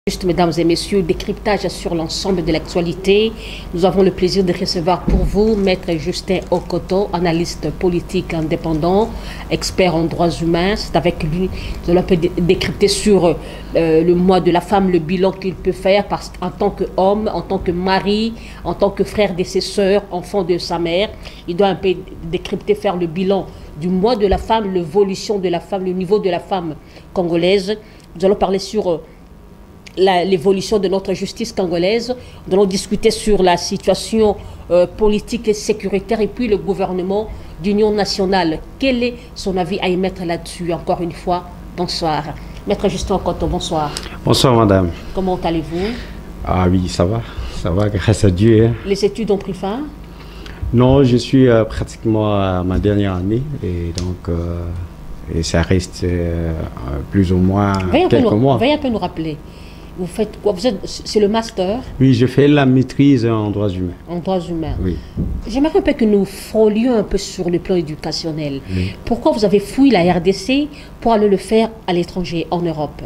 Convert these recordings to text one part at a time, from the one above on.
Juste, mesdames et messieurs, décryptage sur l'ensemble de l'actualité. Nous avons le plaisir de recevoir pour vous Maître Justin Okoto, analyste politique indépendant, expert en droits humains. C'est avec lui que nous allons un peu décrypter sur le mois de la femme, le bilan qu'il peut faire en tant qu'homme, en tant que mari, en tant que frère de ses sœurs, enfant de sa mère. Il doit un peu décrypter, faire le bilan du mois de la femme, l'évolution de la femme, le niveau de la femme congolaise. Nous allons parler sur l'évolution de notre justice congolaise. Nous allons discuter sur la situation politique et sécuritaire et puis le gouvernement d'union nationale. Quel est son avis à émettre là-dessus? Encore une fois, bonsoir. Maître Justin Okoto, bonsoir. Bonsoir madame. Comment allez-vous? Ah oui, ça va grâce à Dieu. Hein. Les études ont pris fin? Non, je suis pratiquement à ma dernière année et donc et ça reste plus ou moins quelques mois. Veuillez un peu nous rappeler. Vous faites quoi? C'est le master? Oui, je fais la maîtrise en droits humains. En droits humains. Oui. J'aimerais un peu que nous frôlions un peu sur le plan éducationnel. Oui. Pourquoi vous avez fui la RDC pour aller le faire à l'étranger, en Europe?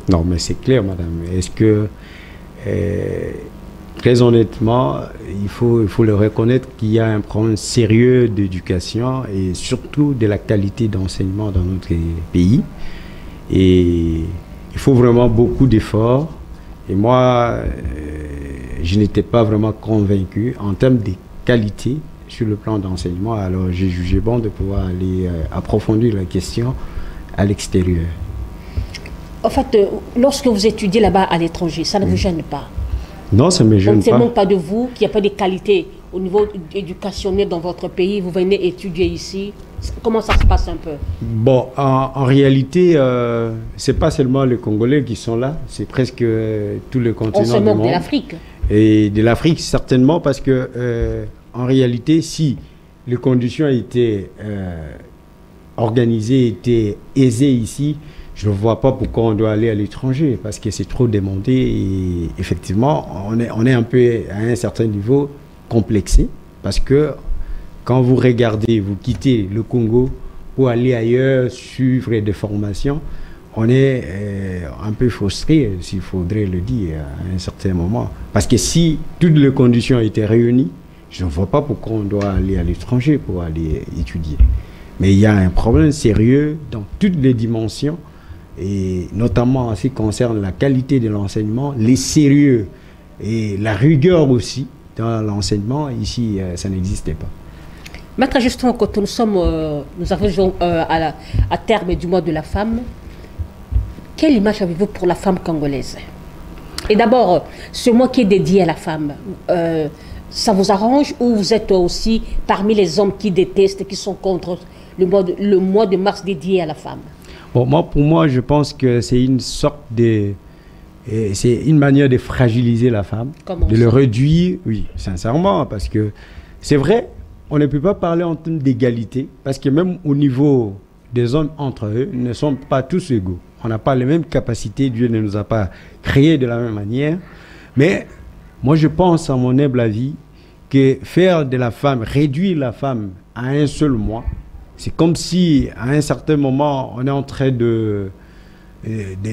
Non, mais c'est clair, madame. Est-ce que, très honnêtement, il faut le reconnaître qu'il y a un problème sérieux d'éducation et surtout de la qualité d'enseignement dans notre pays. Et il faut vraiment beaucoup d'efforts. Et moi, je n'étais pas vraiment convaincu en termes de qualité sur le plan d'enseignement. Alors, j'ai jugé bon de pouvoir aller approfondir la question à l'extérieur. En fait, lorsque vous étudiez là-bas à l'étranger, ça ne vous gêne pas? Non, ça ne me gêne pas. On ne se moque pas de vous, qu'il n'y a pas de qualité au niveau éducationnel dans votre pays. Vous venez étudier ici. Comment ça se passe un peu? Bon, en réalité, ce n'est pas seulement les Congolais qui sont là, c'est presque tout le continent du monde. On se moque de l'Afrique. Et de l'Afrique, certainement, parce que en réalité, si les conditions étaient organisées, étaient aisées ici, je ne vois pas pourquoi on doit aller à l'étranger, parce que c'est trop demandé. Et effectivement, on est un peu, à un certain niveau, complexé, parce que quand vous regardez, vous quittez le Congo pour aller ailleurs, suivre des formations, on est un peu frustré, s'il faudrait le dire, à un certain moment. Parce que si toutes les conditions étaient réunies, je ne vois pas pourquoi on doit aller à l'étranger pour aller étudier. Mais il y a un problème sérieux dans toutes les dimensions, et notamment en ce qui concerne la qualité de l'enseignement, les sérieux et la rigueur aussi dans l'enseignement. Ici, ça n'existait pas. Maître Justin Okoto, nous arrivons à terme du mois de la femme. Quelle image avez-vous pour la femme congolaise? Et d'abord, ce mois qui est dédié à la femme, ça vous arrange ou vous êtes aussi parmi les hommes qui détestent, qui sont contre le mois de mars dédié à la femme? Bon, pour moi, je pense que c'est une sorte de... c'est une manière de fragiliser la femme, de le réduire, oui, sincèrement, parce que c'est vrai, on ne peut pas parler en termes d'égalité, parce que même au niveau des hommes entre eux, ils ne sont pas tous égaux. On n'a pas les mêmes capacités, Dieu ne nous a pas créés de la même manière. Mais moi, je pense, à mon humble avis, que faire de la femme, réduire la femme à un seul mois, c'est comme si, à un certain moment, on est en train de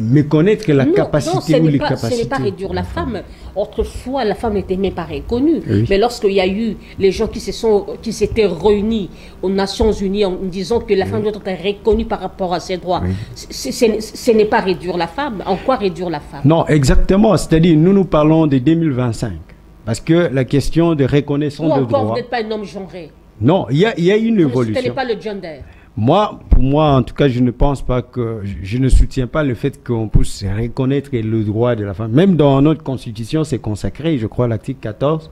méconnaître la capacité ou les capacités. Ce n'est pas réduire la femme. Autrefois, la femme n'était même pas reconnue. Oui. Mais lorsqu'il y a eu les gens qui s'étaient réunis aux Nations Unies en disant que la femme doit être reconnue par rapport à ses droits, ce n'est pas réduire la femme. En quoi réduire la femme? Non, exactement. C'est-à-dire, nous parlons de 2025. Parce que la question de reconnaissance de droits... vous n'êtes pas un homme genré? Non, il y a une évolution. Vous ne soutenez pas le gender? Pour moi, en tout cas, je ne pense pas que... Je ne soutiens pas le fait qu'on puisse reconnaître le droit de la femme. Même dans notre constitution, c'est consacré, je crois, l'article 14,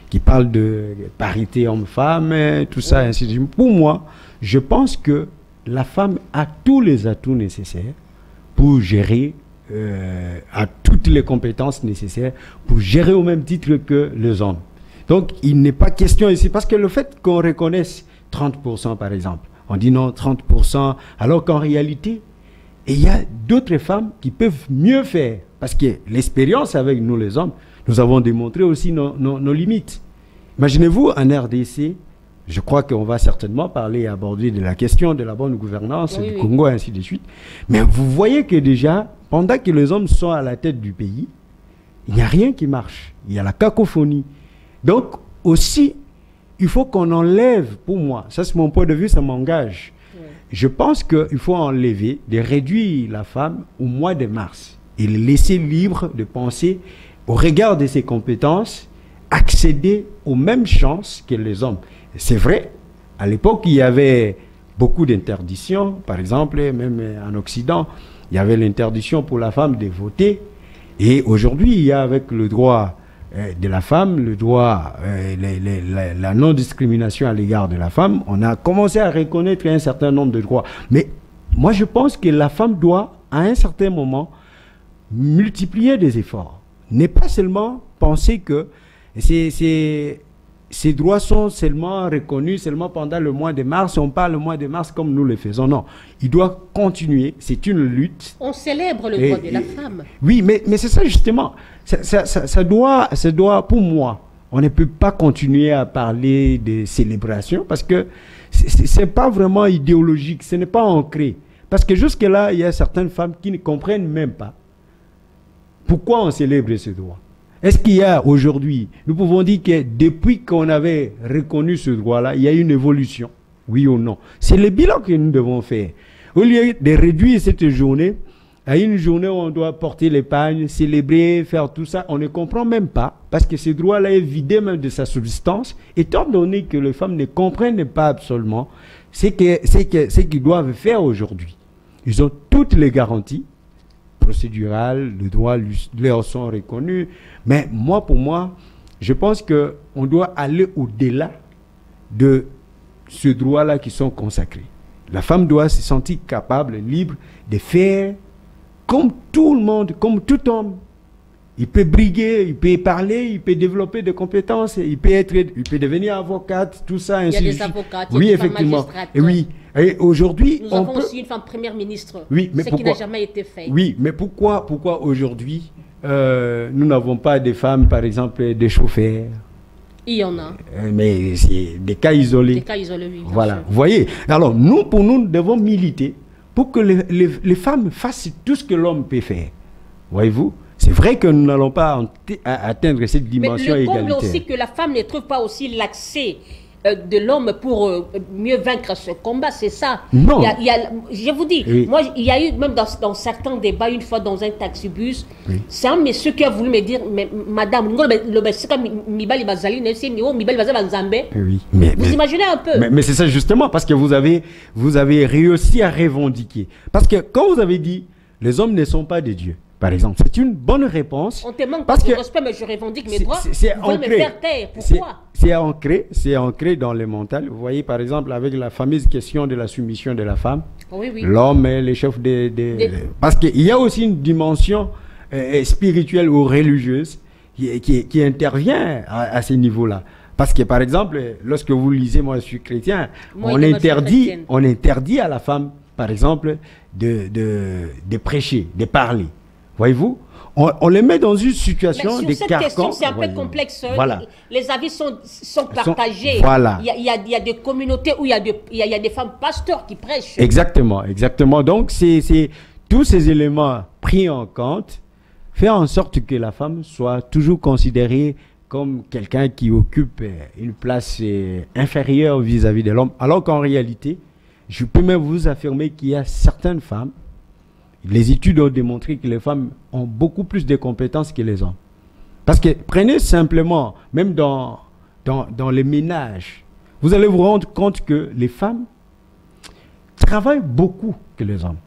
qui parle de parité homme-femme, tout ça, ainsi de suite. Pour moi, je pense que la femme a tous les atouts nécessaires pour gérer, a toutes les compétences nécessaires pour gérer au même titre que les hommes. Donc, il n'est pas question ici, parce que le fait qu'on reconnaisse 30% par exemple, on dit non, 30%, alors qu'en réalité, il y a d'autres femmes qui peuvent mieux faire. Parce que l'expérience avec nous les hommes, nous avons démontré aussi nos limites. Imaginez-vous en RDC, Je crois qu'on va certainement parler, aborder de la question de la bonne gouvernance du Congo, et ainsi de suite. Mais vous voyez que déjà, pendant que les hommes sont à la tête du pays, il n'y a rien qui marche. Il y a la cacophonie. Donc, aussi, il faut qu'on enlève, pour moi, ça c'est mon point de vue, ça m'engage. Je pense qu'il faut enlever, de réduire la femme au mois de mars et le laisser libre de penser au regard de ses compétences, accéder aux mêmes chances que les hommes. C'est vrai, à l'époque, il y avait beaucoup d'interdictions. Par exemple, même en Occident, il y avait l'interdiction pour la femme de voter. Et aujourd'hui, il y a avec le droit de la femme, le droit, la non-discrimination à l'égard de la femme, on a commencé à reconnaître un certain nombre de droits. Mais moi, je pense que la femme doit, à un certain moment, multiplier des efforts. Ne pas seulement penser que ces droits sont seulement reconnus seulement pendant le mois de mars. On parle le mois de mars comme nous le faisons. Non, il doit continuer. C'est une lutte. On célèbre le droit de la femme. Oui, mais c'est ça justement. Ça doit, pour moi, on ne peut pas continuer à parler de célébration parce que c'est pas vraiment idéologique. Ce n'est pas ancré. Parce que jusque-là, il y a certaines femmes qui ne comprennent même pas pourquoi on célèbre ce droit. Est-ce qu'il y a aujourd'hui, nous pouvons dire que depuis qu'on avait reconnu ce droit-là, il y a une évolution, oui ou non? C'est le bilan que nous devons faire. Au lieu de réduire cette journée à une journée où on doit porter l'épargne, célébrer, faire tout ça, on ne comprend même pas, parce que ce droit-là est vidé même de sa substance, étant donné que les femmes ne comprennent pas absolument ce qu'ils doivent faire aujourd'hui. Ils ont toutes les garanties procédurales, les droits leur sont reconnus. Mais moi, pour moi, je pense qu'on doit aller au-delà de ce droit-là qui sont consacrés. La femme doit se sentir capable, libre de faire comme tout le monde, comme tout homme. Il peut briguer, il peut parler, il peut développer des compétences, il peut devenir avocate, tout ça. Il y a des avocats, oui, effectivement. Et oui. Et aujourd'hui, nous avons aussi une femme première ministre. Oui, mais ce qui n'a jamais été fait. Oui, mais pourquoi aujourd'hui nous n'avons pas des femmes, par exemple, des chauffeurs? Il y en a. Mais c'est des cas isolés. Des cas isolés, oui. Voilà, vous voyez. Alors, nous devons militer pour que les femmes fassent tout ce que l'homme peut faire. Voyez-vous? C'est vrai que nous n'allons pas atteindre cette dimension égalitaire. Mais le comble aussi que la femme ne trouve pas aussi l'accès de l'homme pour mieux vaincre ce combat, c'est ça. Non. Je vous dis, oui. Moi, il y a eu, même dans certains débats, une fois dans un taxibus, oui. C'est un monsieur qui a voulu me dire, mais madame, vous imaginez un peu. Mais c'est ça justement, parce que vous avez réussi à revendiquer. Parce que quand vous avez dit, les hommes ne sont pas des dieux, par exemple, c'est une bonne réponse. On te manque parce de respect, mais je revendique mes droits. Vous voulez me faire taire. Pourquoi? C'est ancré dans le mental. Vous voyez, par exemple, avec la fameuse question de la soumission de la femme. Oui, oui. L'homme est le chef Parce qu'il y a aussi une dimension spirituelle ou religieuse qui intervient à ce niveau-là. Parce que, par exemple, lorsque vous lisez, moi je suis chrétien, on interdit à la femme, par exemple, de prêcher, de parler. Voyez-vous, on les met dans une situation de carcan. Cette question, c'est un peu complexe. Voilà. Les avis sont partagés. Voilà. Il y a des communautés où il y a des femmes pasteurs qui prêchent. Exactement, exactement. Donc, c'est tous ces éléments pris en compte, faire en sorte que la femme soit toujours considérée comme quelqu'un qui occupe une place inférieure vis-à-vis de l'homme, alors qu'en réalité, je peux même vous affirmer qu'il y a certaines femmes. Les études ont démontré que les femmes ont beaucoup plus de compétences que les hommes. Parce que prenez simplement, même dans les ménages, vous allez vous rendre compte que les femmes travaillent beaucoup que les hommes.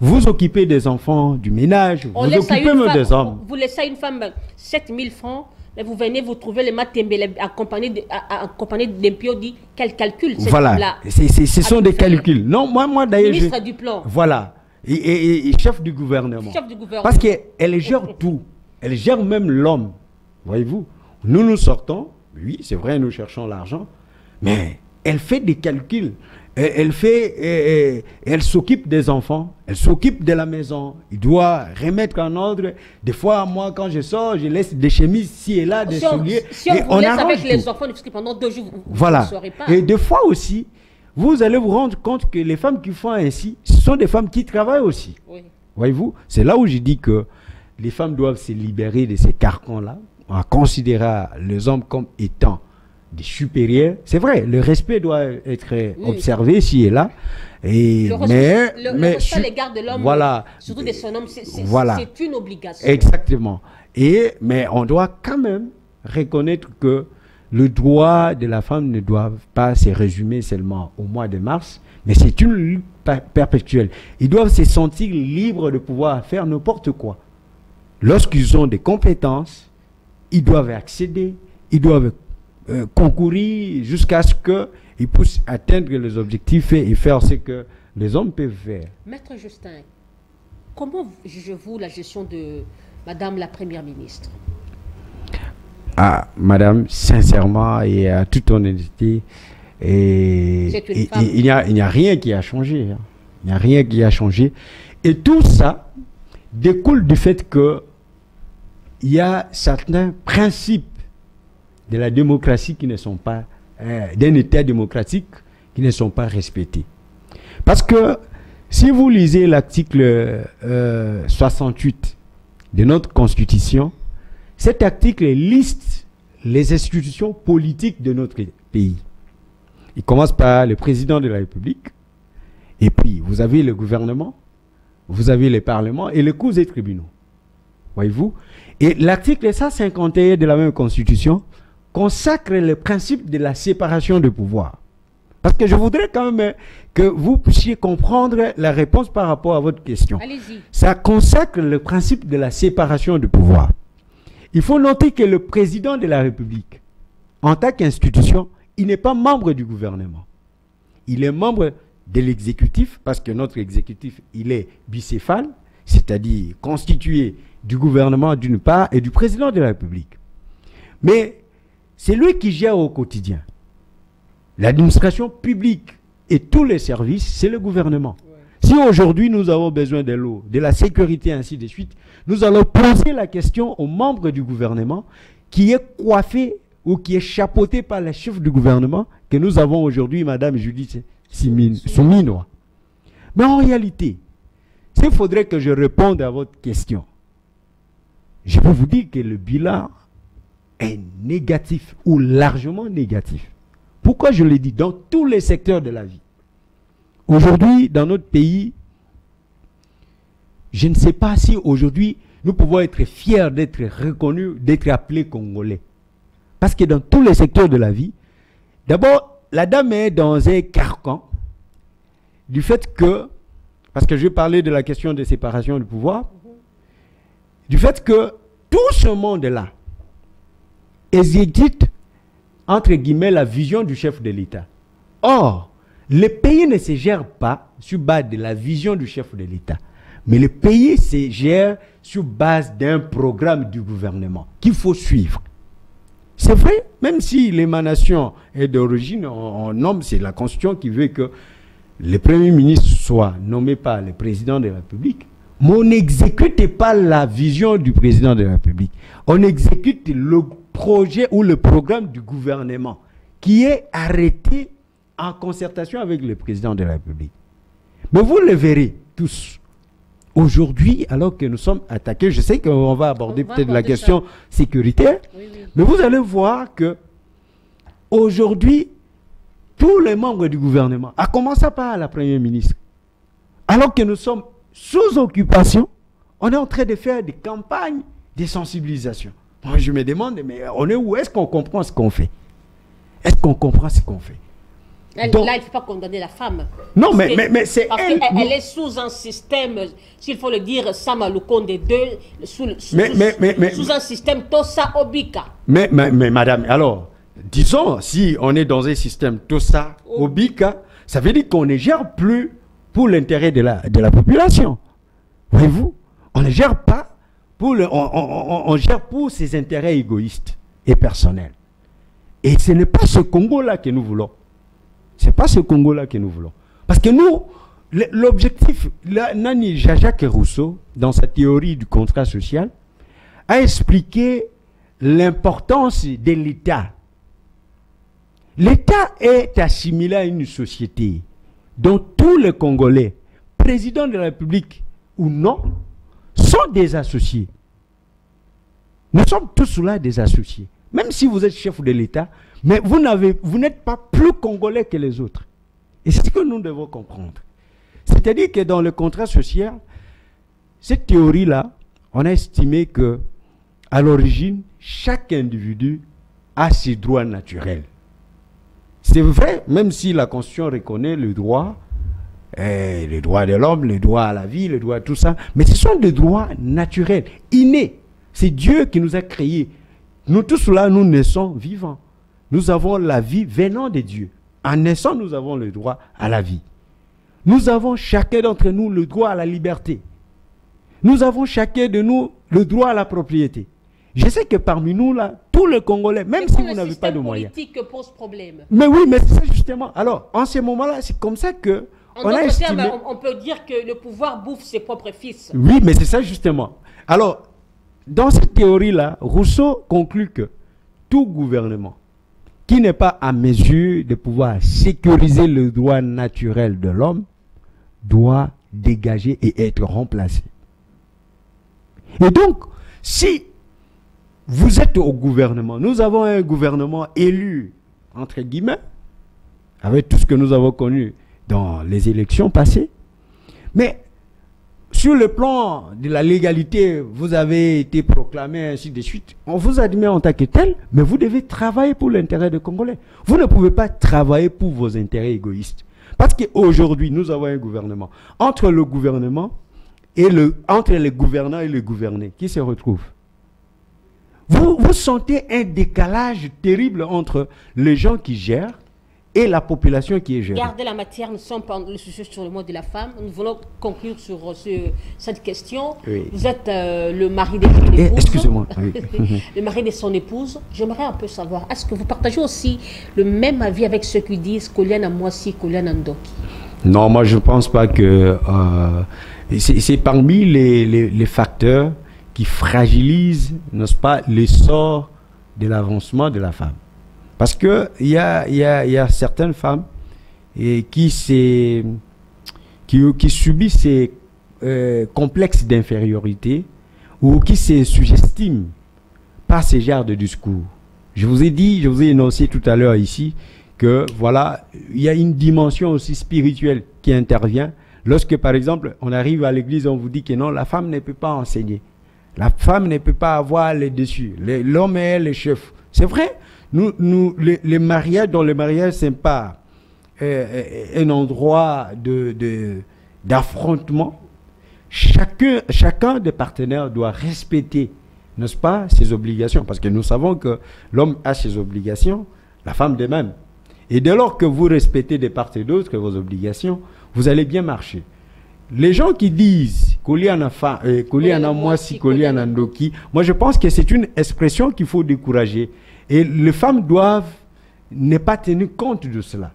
Vous occupez des enfants, du ménage, vous occupez même des hommes. Vous laissez à une femme 7 000 francs, mais vous venez vous trouver les matembele accompagnés d'un piodi. Quel calcul? Voilà, ce sont des calculs. Non, moi d'ailleurs... Ministre du plan. Voilà. Et chef du gouvernement. Parce qu'elle gère tout. Elle gère même l'homme. Voyez-vous, nous sortons, oui, c'est vrai, nous cherchons l'argent, mais elle fait des calculs. Elle s'occupe des enfants, elle s'occupe de la maison. Il doit remettre en ordre. Des fois, moi, quand je sors, je laisse des chemises ci et là, des souliers. Si on vous laisse avec les enfants, parce que pendant 2 jours, vous ne saurez pas. Et des fois aussi, vous allez vous rendre compte que les femmes qui font ainsi, ce sont des femmes qui travaillent aussi. Oui. Voyez-vous, c'est là où je dis que les femmes doivent se libérer de ces carcans-là, en considérant les hommes comme étant des supérieurs. C'est vrai, le respect doit être observé ici et là. Et, le respect à l'égard de l'homme, voilà, surtout de son homme, c'est une obligation. Exactement. Mais on doit quand même reconnaître que le droit de la femme ne doit pas se résumer seulement au mois de mars, mais c'est une lutte perpétuelle. Ils doivent se sentir libres de pouvoir faire n'importe quoi. Lorsqu'ils ont des compétences, ils doivent accéder, ils doivent concourir jusqu'à ce qu'ils puissent atteindre les objectifs et faire ce que les hommes peuvent faire. Maître Justin, comment jugez-vous la gestion de Madame la Première ministre? Ah, Madame, sincèrement et à toute honnêteté, il n'y a rien qui a changé. Hein. Il n'y a rien qui a changé. Et tout ça découle du fait qu'il y a certains principes de la démocratie qui ne sont pas, d'un État démocratique qui ne sont pas respectés. Parce que si vous lisez l'article 68 de notre Constitution, cet article liste les institutions politiques de notre pays. Il commence par le président de la République, et puis vous avez le gouvernement, vous avez les parlements et les cours et tribunaux. Voyez-vous? Et l'article 151 de la même Constitution consacre le principe de la séparation de pouvoir. Parce que je voudrais quand même que vous puissiez comprendre la réponse par rapport à votre question. Allez-y. Ça consacre le principe de la séparation de pouvoir. Il faut noter que le président de la République, en tant qu'institution, il n'est pas membre du gouvernement. Il est membre de l'exécutif, parce que notre exécutif, il est bicéphale, c'est-à-dire constitué du gouvernement d'une part et du président de la République. Mais c'est lui qui gère au quotidien. L'administration publique et tous les services, c'est le gouvernement. Ouais. Si aujourd'hui nous avons besoin de l'eau, de la sécurité, ainsi de suite, nous allons poser la question aux membres du gouvernement qui est coiffé ou qui est chapeauté par les chefs du gouvernement que nous avons aujourd'hui, Madame Judith Souminois. Mais en réalité, s'il faudrait que je réponde à votre question, je peux vous dire que le bilan est négatif ou largement négatif. Pourquoi je le dis? Dans tous les secteurs de la vie. Aujourd'hui, dans notre pays, je ne sais pas si aujourd'hui, nous pouvons être fiers d'être reconnus, d'être appelés Congolais. Parce que dans tous les secteurs de la vie, d'abord, la dame est dans un carcan du fait que, parce que je vais parler de la question de séparation du pouvoir, du fait que tout ce monde-là exécute, entre guillemets, la vision du chef de l'État. Or, le pays ne se gère pas sur base de la vision du chef de l'État, mais le pays se gère sur base d'un programme du gouvernement qu'il faut suivre. C'est vrai, même si l'émanation est d'origine, on nomme, c'est la Constitution qui veut que le Premier ministre soit nommé par le président de la République, mais on n'exécute pas la vision du président de la République. On exécute le projet ou le programme du gouvernement qui est arrêté en concertation avec le président de la République. Mais vous le verrez tous. Aujourd'hui, alors que nous sommes attaqués, je sais qu'on va aborder peut-être la question sécuritaire, oui. Mais vous allez voir que aujourd'hui, tous les membres du gouvernement, à commencer par la Première ministre, alors que nous sommes sous occupation, on est en train de faire des campagnes de sensibilisation. Moi, je me demande, mais on est où? Est-ce qu'on comprend ce qu'on fait? Est-ce qu'on comprend ce qu'on fait? Donc, là, il ne faut pas condamner la femme. Non, mais c'est elle. Elle est sous un système, s'il faut le dire, Samaloukonde 2, sous un système Tossa Obika. Mais madame, alors, disons, si on est dans un système Tossa Obika, ça veut dire qu'on ne gère plus pour l'intérêt de la population. Voyez-vous? On ne gère pas pour on gère pour ses intérêts égoïstes et personnels. Et ce n'est pas ce Congo-là que nous voulons. Ce n'est pas ce Congo-là que nous voulons. Parce que nous, l'objectif, Nani Jean-Jacques Rousseau, dans sa théorie du contrat social, a expliqué l'importance de l'État. L'État est assimilé à une société dont tous les Congolais, président de la République ou non, sont des associés. Nous sommes tous là des associés. Même si vous êtes chef de l'État, mais vous n'êtes pas plus Congolais que les autres. Et c'est ce que nous devons comprendre. C'est-à-dire que dans le contrat social, cette théorie-là, on a estimé que, à l'origine, chaque individu a ses droits naturels. C'est vrai, même si la Constitution reconnaît le droit, les droits de l'homme, les droits à la vie, les droits à tout ça, mais ce sont des droits naturels, innés. C'est Dieu qui nous a créés. Nous tous là, nous naissons vivants. Nous avons la vie venant de Dieu. En naissant, nous avons le droit à la vie. Nous avons chacun d'entre nous le droit à la liberté. Nous avons chacun de nous le droit à la propriété. Je sais que parmi nous, là, tous les Congolais, même si vous n'avez pas de moyens. Le système politique pose problème. Mais oui, mais c'est ça justement. Alors, en ce moment-là, c'est comme ça que on a estimé... on peut dire que le pouvoir bouffe ses propres fils. Oui, mais c'est ça justement. Alors, dans cette théorie-là, Rousseau conclut que tout gouvernement qui n'est pas à mesure de pouvoir sécuriser le droit naturel de l'homme doit dégager et être remplacé. Et donc, si vous êtes au gouvernement, nous avons un gouvernement élu, entre guillemets, avec tout ce que nous avons connu dans les élections passées, mais sur le plan de la légalité, vous avez été proclamé, ainsi de suite, on vous admet en tant que tel, mais vous devez travailler pour l'intérêt des Congolais. Vous ne pouvez pas travailler pour vos intérêts égoïstes. Parce qu'aujourd'hui, nous avons un gouvernement. Entre le gouvernement et entre les gouvernants et les gouvernés, qui se retrouvent. Vous sentez un décalage terrible entre les gens qui gèrent et la population qui est gérée. Gardez la matière, nous sommes le sujet sur le mot de la femme. Nous voulons conclure sur cette question. Oui. Vous êtes le mari de son épouse. Excusez-moi. Oui. Le mari de son épouse. J'aimerais un peu savoir, est-ce que vous partagez aussi le même avis avec ceux qui disent Koliana Mwasi, Koliana Ndoki? Non, moi je ne pense pas que... c'est parmi les facteurs qui fragilisent, n'est-ce pas, l'essor de l'avancement de la femme. Parce qu'il y a certaines femmes qui subissent ces complexes d'infériorité ou qui se sous-estiment par ces genres de discours. Je vous ai énoncé tout à l'heure ici que voilà, il y a une dimension aussi spirituelle qui intervient. Lorsque par exemple on arrive à l'église, on vous dit que non, la femme ne peut pas enseigner. La femme ne peut pas avoir les dessus. L'homme est le chef. C'est vrai. Les mariages, dans le mariage, ce n'est pas un endroit d'affrontement. Chacun des partenaires doit respecter, n'est-ce pas, ses obligations. Parce que nous savons que l'homme a ses obligations, la femme de même. Et dès lors que vous respectez de part et d'autre vos obligations, vous allez bien marcher. Les gens qui disent Koliana Mwasi, Koliana Ndoki, moi je pense que c'est une expression qu'il faut décourager. Et les femmes doivent ne pas tenir compte de cela.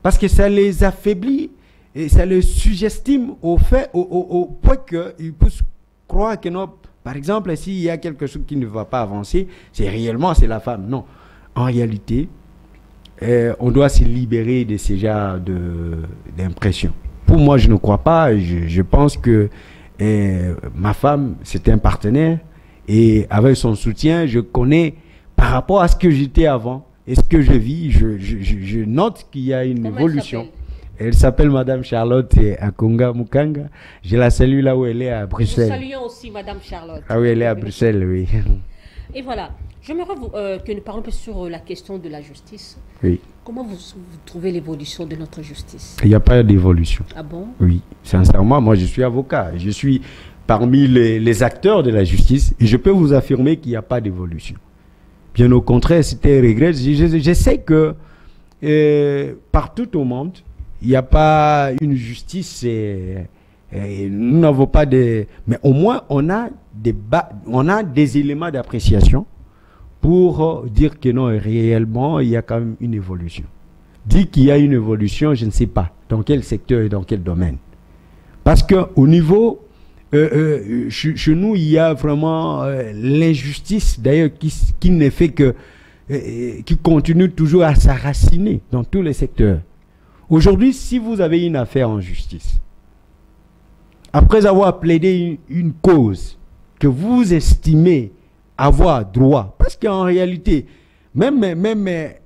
Parce que ça les affaiblit et ça les sugestime au point qu'ils puissent croire que non. Par exemple, s'il y a quelque chose qui ne va pas avancer, c'est la femme. Non. En réalité, on doit se libérer de ces genres d'impressions. Pour moi, je ne crois pas. Je pense que ma femme, c'est un partenaire. Et avec son soutien, je connais, par rapport à ce que j'étais avant et ce que je vis, je note qu'il y a une évolution. Elle s'appelle Madame Charlotte Akonga Mukanga. Je la salue là où elle est, à Bruxelles. Nous saluons aussi Madame Charlotte. Ah oui, elle est à Bruxelles, oui. Et voilà. J'aimerais que nous parlions un peu sur la question de la justice. Oui. Comment vous trouvez l'évolution de notre justice? Il n'y a pas d'évolution. Ah bon? Oui. Sincèrement, moi je suis avocat. Je suis parmi les acteurs de la justice et je peux vous affirmer qu'il n'y a pas d'évolution. Bien au contraire, c'était un regret. Je sais que partout au monde, il n'y a pas une justice. Nous n'avons pas de... Mais au moins, on a des éléments d'appréciation pour dire que non, réellement, il y a quand même une évolution. dit qu'il y a une évolution, je ne sais pas dans quel secteur et dans quel domaine. Parce qu'au niveau, chez nous, il y a vraiment l'injustice, d'ailleurs, qui ne fait que, qui continue toujours à s'enraciner dans tous les secteurs. Aujourd'hui, si vous avez une affaire en justice, après avoir plaidé une cause que vous estimez avoir droit, parce qu'en réalité, même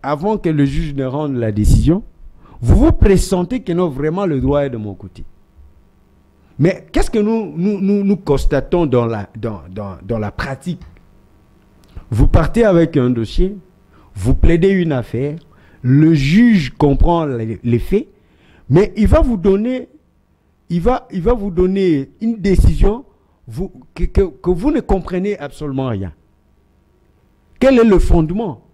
avant que le juge ne rende la décision, vous vous pressentez que non, vraiment le droit est de mon côté. Mais qu'est-ce que nous constatons dans la pratique? Vous partez avec un dossier, vous plaidez une affaire, le juge comprend les faits, mais il va vous donner, une décision que vous ne comprenez absolument rien. Quel est le fondement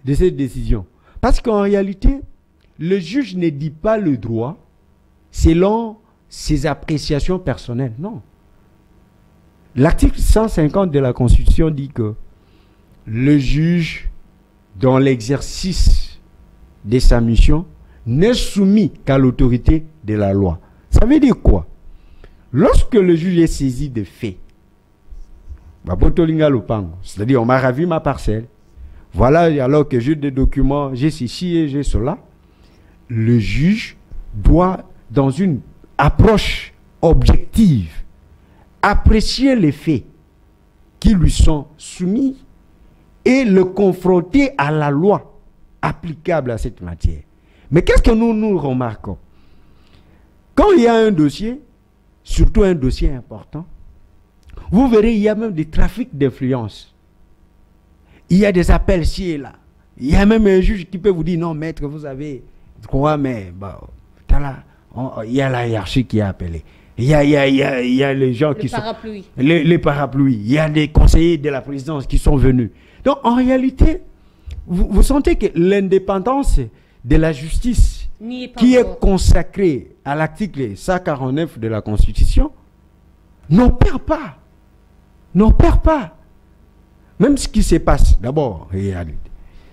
de cette décision? Parce qu'en réalité, le juge ne dit pas le droit selon ses appréciations personnelles. Non. L'article 150 de la Constitution dit que le juge, dans l'exercice de sa mission, n'est soumis qu'à l'autorité de la loi. Ça veut dire quoi? Lorsque le juge est saisi de faits, c'est-à-dire on m'a ravi ma parcelle, voilà, alors que j'ai des documents, j'ai ceci et j'ai cela, le juge doit, dans une approche objective, apprécier les faits qui lui sont soumis et le confronter à la loi applicable à cette matière. Mais qu'est-ce que nous remarquons? Quand il y a un dossier, surtout un dossier important, vous verrez, il y a même des trafics d'influence. Il y a des appels ci et là. Il y a même un juge qui peut vous dire, non, maître, vous avez droit, mais bah, il y a la hiérarchie qui est appelée. Il y a les gens qui sont... Les parapluies. Il y a des conseillers de la présidence qui sont venus. Donc, en réalité, vous sentez que l'indépendance de la justice, qui est consacrée à l'article 149 de la Constitution, n'opère pas. N'opère pas. Même ce qui se passe, d'abord,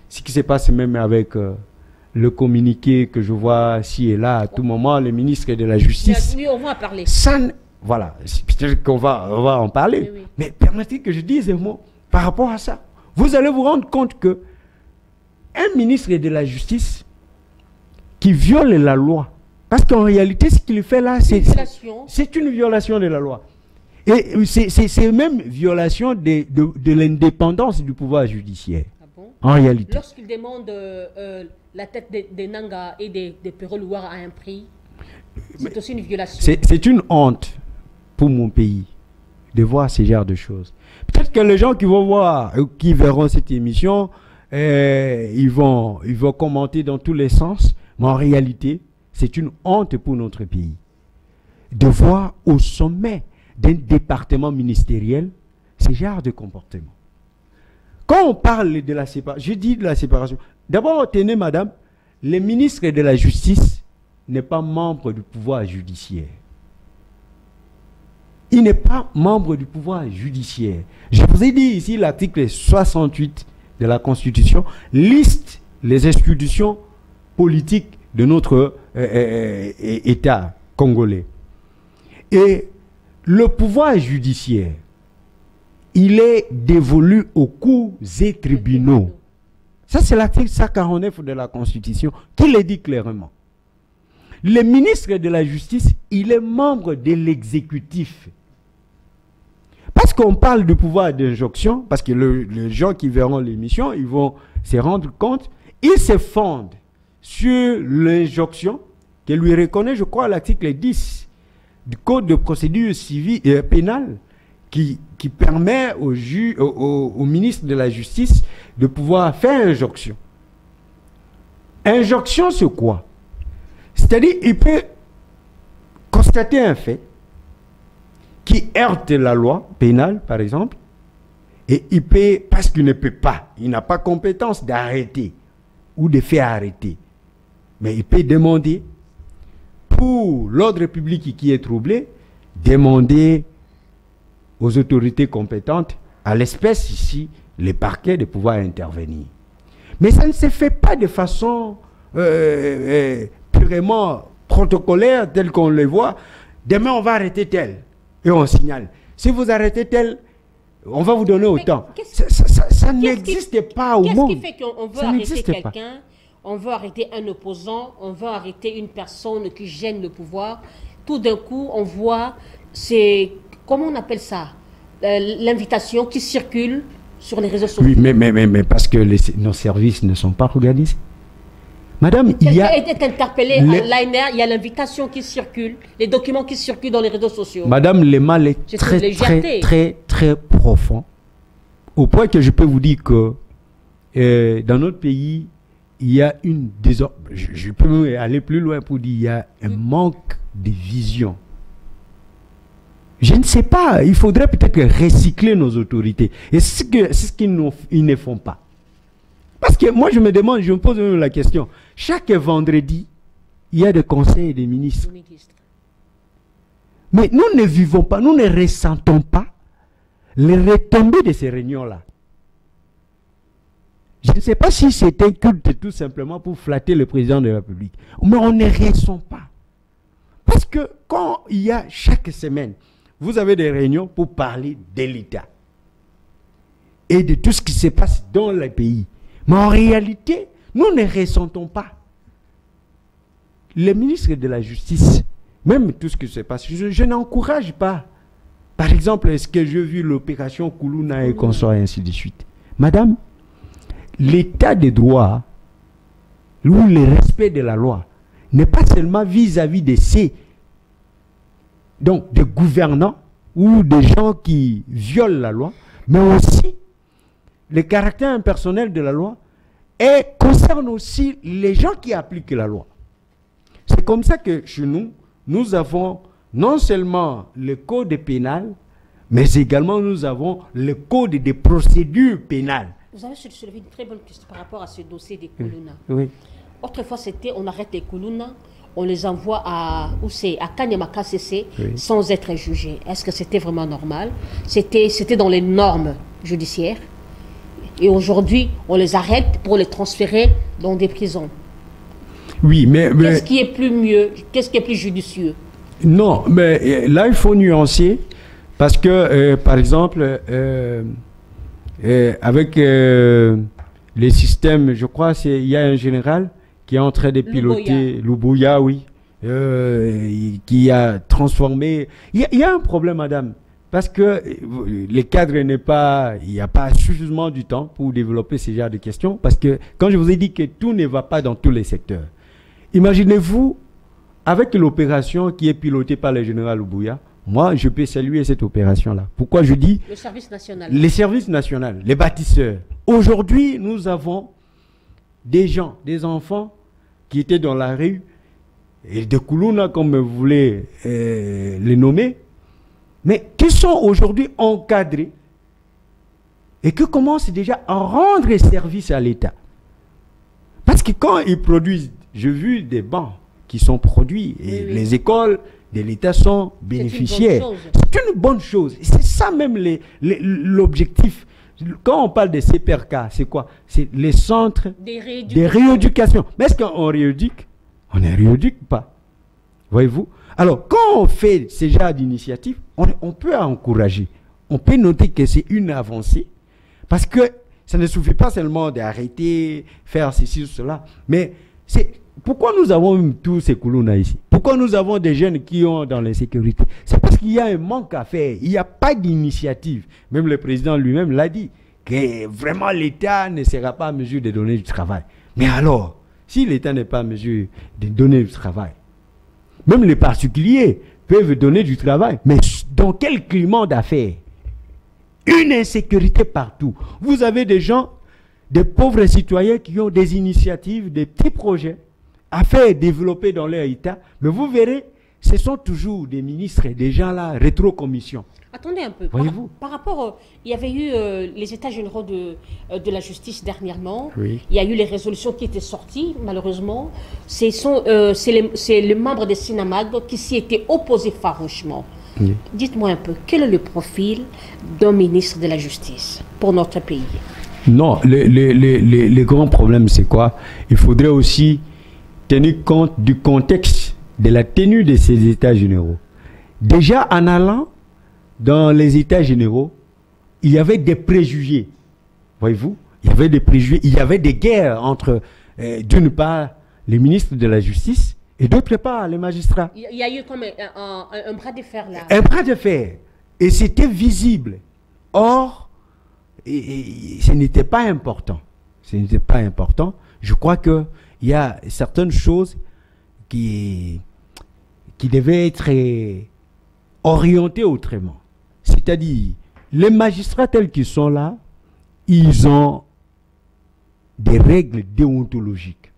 ce qui se passe même avec le communiqué que je vois ci et là, à tout moment, le ministre de la Justice. Oui, on va en parler. Voilà, peut-être qu'on va en parler. Oui, oui. Mais permettez que je dise un mot par rapport à ça. Vous allez vous rendre compte que un ministre de la Justice qui viole la loi, parce qu'en réalité, ce qu'il fait là, c'est une violation de la loi. Et c'est même violation de l'indépendance du pouvoir judiciaire. Ah bon? En réalité. Lorsqu'il demande la tête des Nanga et des Pérolouars à un prix, c'est aussi une violation. C'est une honte pour mon pays de voir ce genre de choses. Peut-être que les gens qui vont voir, qui verront cette émission, ils vont commenter dans tous les sens, mais en réalité, c'est une honte pour notre pays de voir au sommet d'un département ministériel ce genre de comportement. Quand on parle de la séparation, je dis de la séparation, d'abord, tenez madame, le ministre de la Justice n'est pas membre du pouvoir judiciaire. Il n'est pas membre du pouvoir judiciaire. Je vous ai dit ici, l'article 68 de la Constitution liste les institutions politiques de notre État congolais. Et le pouvoir judiciaire, il est dévolu aux cours et tribunaux. Ça, c'est l'article 149 de la Constitution qui le dit clairement. Le ministre de la Justice, il est membre de l'exécutif. Parce qu'on parle du pouvoir d'injonction, parce que les gens qui verront l'émission, ils vont se rendre compte, ils se fondent sur l'injonction que lui reconnaît, je crois, l'article 10 du Code de procédure civile et pénale qui permet au ministre de la Justice de pouvoir faire injonction. Injonction, c'est quoi? C'est-à-dire, il peut constater un fait qui heurte la loi pénale, par exemple, et il peut, parce qu'il ne peut pas, il n'a pas compétence d'arrêter ou de faire arrêter, mais il peut demander, pour l'ordre public qui est troublé, demander aux autorités compétentes, à l'espèce ici, les parquets, de pouvoir intervenir. Mais ça ne se fait pas de façon purement protocolaires tels qu'on les voit. Demain, on va arrêter tel. Et on signale. Si vous arrêtez tel, on va vous donner autant. Ça n'existe pas au monde. Qu'est-ce qui fait qu'on veut arrêter quelqu'un, on veut arrêter un opposant, on veut arrêter une personne qui gêne le pouvoir. Tout d'un coup, on voit, comment on appelle ça, l'invitation qui circule sur les réseaux sociaux. Oui, mais parce que nos services ne sont pas organisés. Madame, il y a... Quelqu'un est interpellé à l'ANR, il y a l'invitation qui circule, les documents qui circulent dans les réseaux sociaux. Madame, le mal est très profond. Au point que je peux vous dire que dans notre pays, il y a une désordre. Je peux même aller plus loin pour dire qu'il y a un manque de vision. Je ne sais pas, il faudrait peut-être recycler nos autorités. Et c'est ce qu'ils ne font pas. Parce que moi, je me pose même la question. Chaque vendredi, il y a des conseils et des ministres. Mais nous ne vivons pas, nous ne ressentons pas les retombées de ces réunions-là. Je ne sais pas si c'est un culte tout simplement pour flatter le président de la République. Mais on ne ressent pas. Parce que quand il y a chaque semaine, vous avez des réunions pour parler de l'État et de tout ce qui se passe dans le pays. Mais en réalité, nous ne ressentons pas. Les ministres de la Justice, même tout ce qui se passe, je n'encourage pas. Par exemple, est-ce que j'ai vu l'opération Koulouna et consorts et ainsi de suite. Madame, l'état de droit ou le respect de la loi n'est pas seulement vis-à-vis de ces des gouvernants ou des gens qui violent la loi, mais aussi le caractère impersonnel de la loi et concerne aussi les gens qui appliquent la loi. C'est comme ça que chez nous, nous avons non seulement le code pénal, mais également nous avons le code des procédures pénales. Vous avez soulevé une très bonne question par rapport à ce dossier des Koulouna. Oui. Autrefois, c'était on arrête les Koulouna, on les envoie à Kanyama KCC sans être jugés. Est-ce que c'était vraiment normal? C'était dans les normes judiciaires. Et aujourd'hui, on les arrête pour les transférer dans des prisons. Oui, mais qu'est-ce qui est plus mieux? Qu'est-ce qui est plus judicieux? Non, mais là, il faut nuancer. Parce que, par exemple, avec les systèmes, je crois il y a un général qui est en train de piloter Lubuya, oui, qui a transformé... Il y a un problème, madame. Parce que les cadres il n'y a pas suffisamment du temps pour développer ce genre de questions. Parce que quand je vous ai dit que tout ne va pas dans tous les secteurs, imaginez-vous, avec l'opération qui est pilotée par le général Lubuya, moi, je peux saluer cette opération-là. Pourquoi je dis... Le service national. Les services nationaux, les bâtisseurs. Aujourd'hui, nous avons des gens, des enfants qui étaient dans la rue, et de Koulouna, comme vous voulez les nommer, mais qui sont aujourd'hui encadrés et qui commencent déjà à rendre service à l'État. Parce que quand ils produisent, j'ai vu des bancs qui sont produits et les écoles de l'État sont bénéficiaires. C'est une bonne chose. C'est ça même l'objectif. Quand on parle de CPRK, c'est quoi? C'est les centres de rééducation. Mais est-ce qu'on rééduque? On ne rééduque pas. Voyez-vous? Alors, quand on fait ce genre d'initiative, on peut encourager. On peut noter que c'est une avancée. Parce que ça ne suffit pas seulement d'arrêter, faire ceci ou cela. Mais c'est... Pourquoi nous avons tous ces Koulouna ici? Pourquoi nous avons des jeunes qui ont dans l'insécurité? C'est parce qu'il y a un manque à faire. Il n'y a pas d'initiative. Même le président lui-même l'a dit, que vraiment l'État ne sera pas en mesure de donner du travail. Mais alors, si l'État n'est pas en mesure de donner du travail, même les particuliers peuvent donner du travail, mais dans quel climat d'affaires? Une insécurité partout. Vous avez des gens, des pauvres citoyens qui ont des initiatives, des petits projets à faire développer dans leur État, mais vous verrez, ce sont toujours des ministres et des gens là, rétro-commission. Attendez un peu. Voyez-vous? Par rapport, il y avait eu les états généraux de la justice dernièrement. Oui. Il y a eu les résolutions qui étaient sorties, malheureusement. C'est les membres des Sinamag qui s'y étaient opposés farouchement. Oui. Dites-moi un peu, quel est le profil d'un ministre de la justice pour notre pays? Non, le grand problème, c'est quoi? Il faudrait aussi tenu compte du contexte de la tenue de ces États généraux. Déjà, en allant dans les États généraux, il y avait des préjugés. Voyez-vous, il y avait des préjugés, il y avait des guerres entre, d'une part, les ministres de la Justice et d'autre part, les magistrats. Il y a eu comme un bras de fer là. Un bras de fer. Et c'était visible. Or, ce n'était pas important. Ce n'était pas important. Je crois qu'il y a certaines choses qui devaient être orientées autrement. C'est-à-dire, les magistrats tels qu'ils sont là, ils ont des règles déontologiques.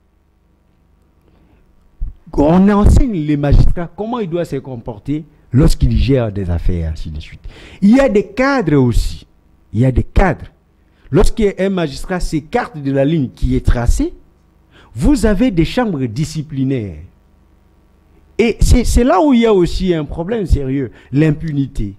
On enseigne les magistrats comment ils doivent se comporter lorsqu'ils gèrent des affaires, ainsi de suite. Il y a des cadres aussi. Il y a des cadres. Lorsqu'un magistrat s'écarte de la ligne qui est tracée, vous avez des chambres disciplinaires. Et c'est là où il y a aussi un problème sérieux, l'impunité.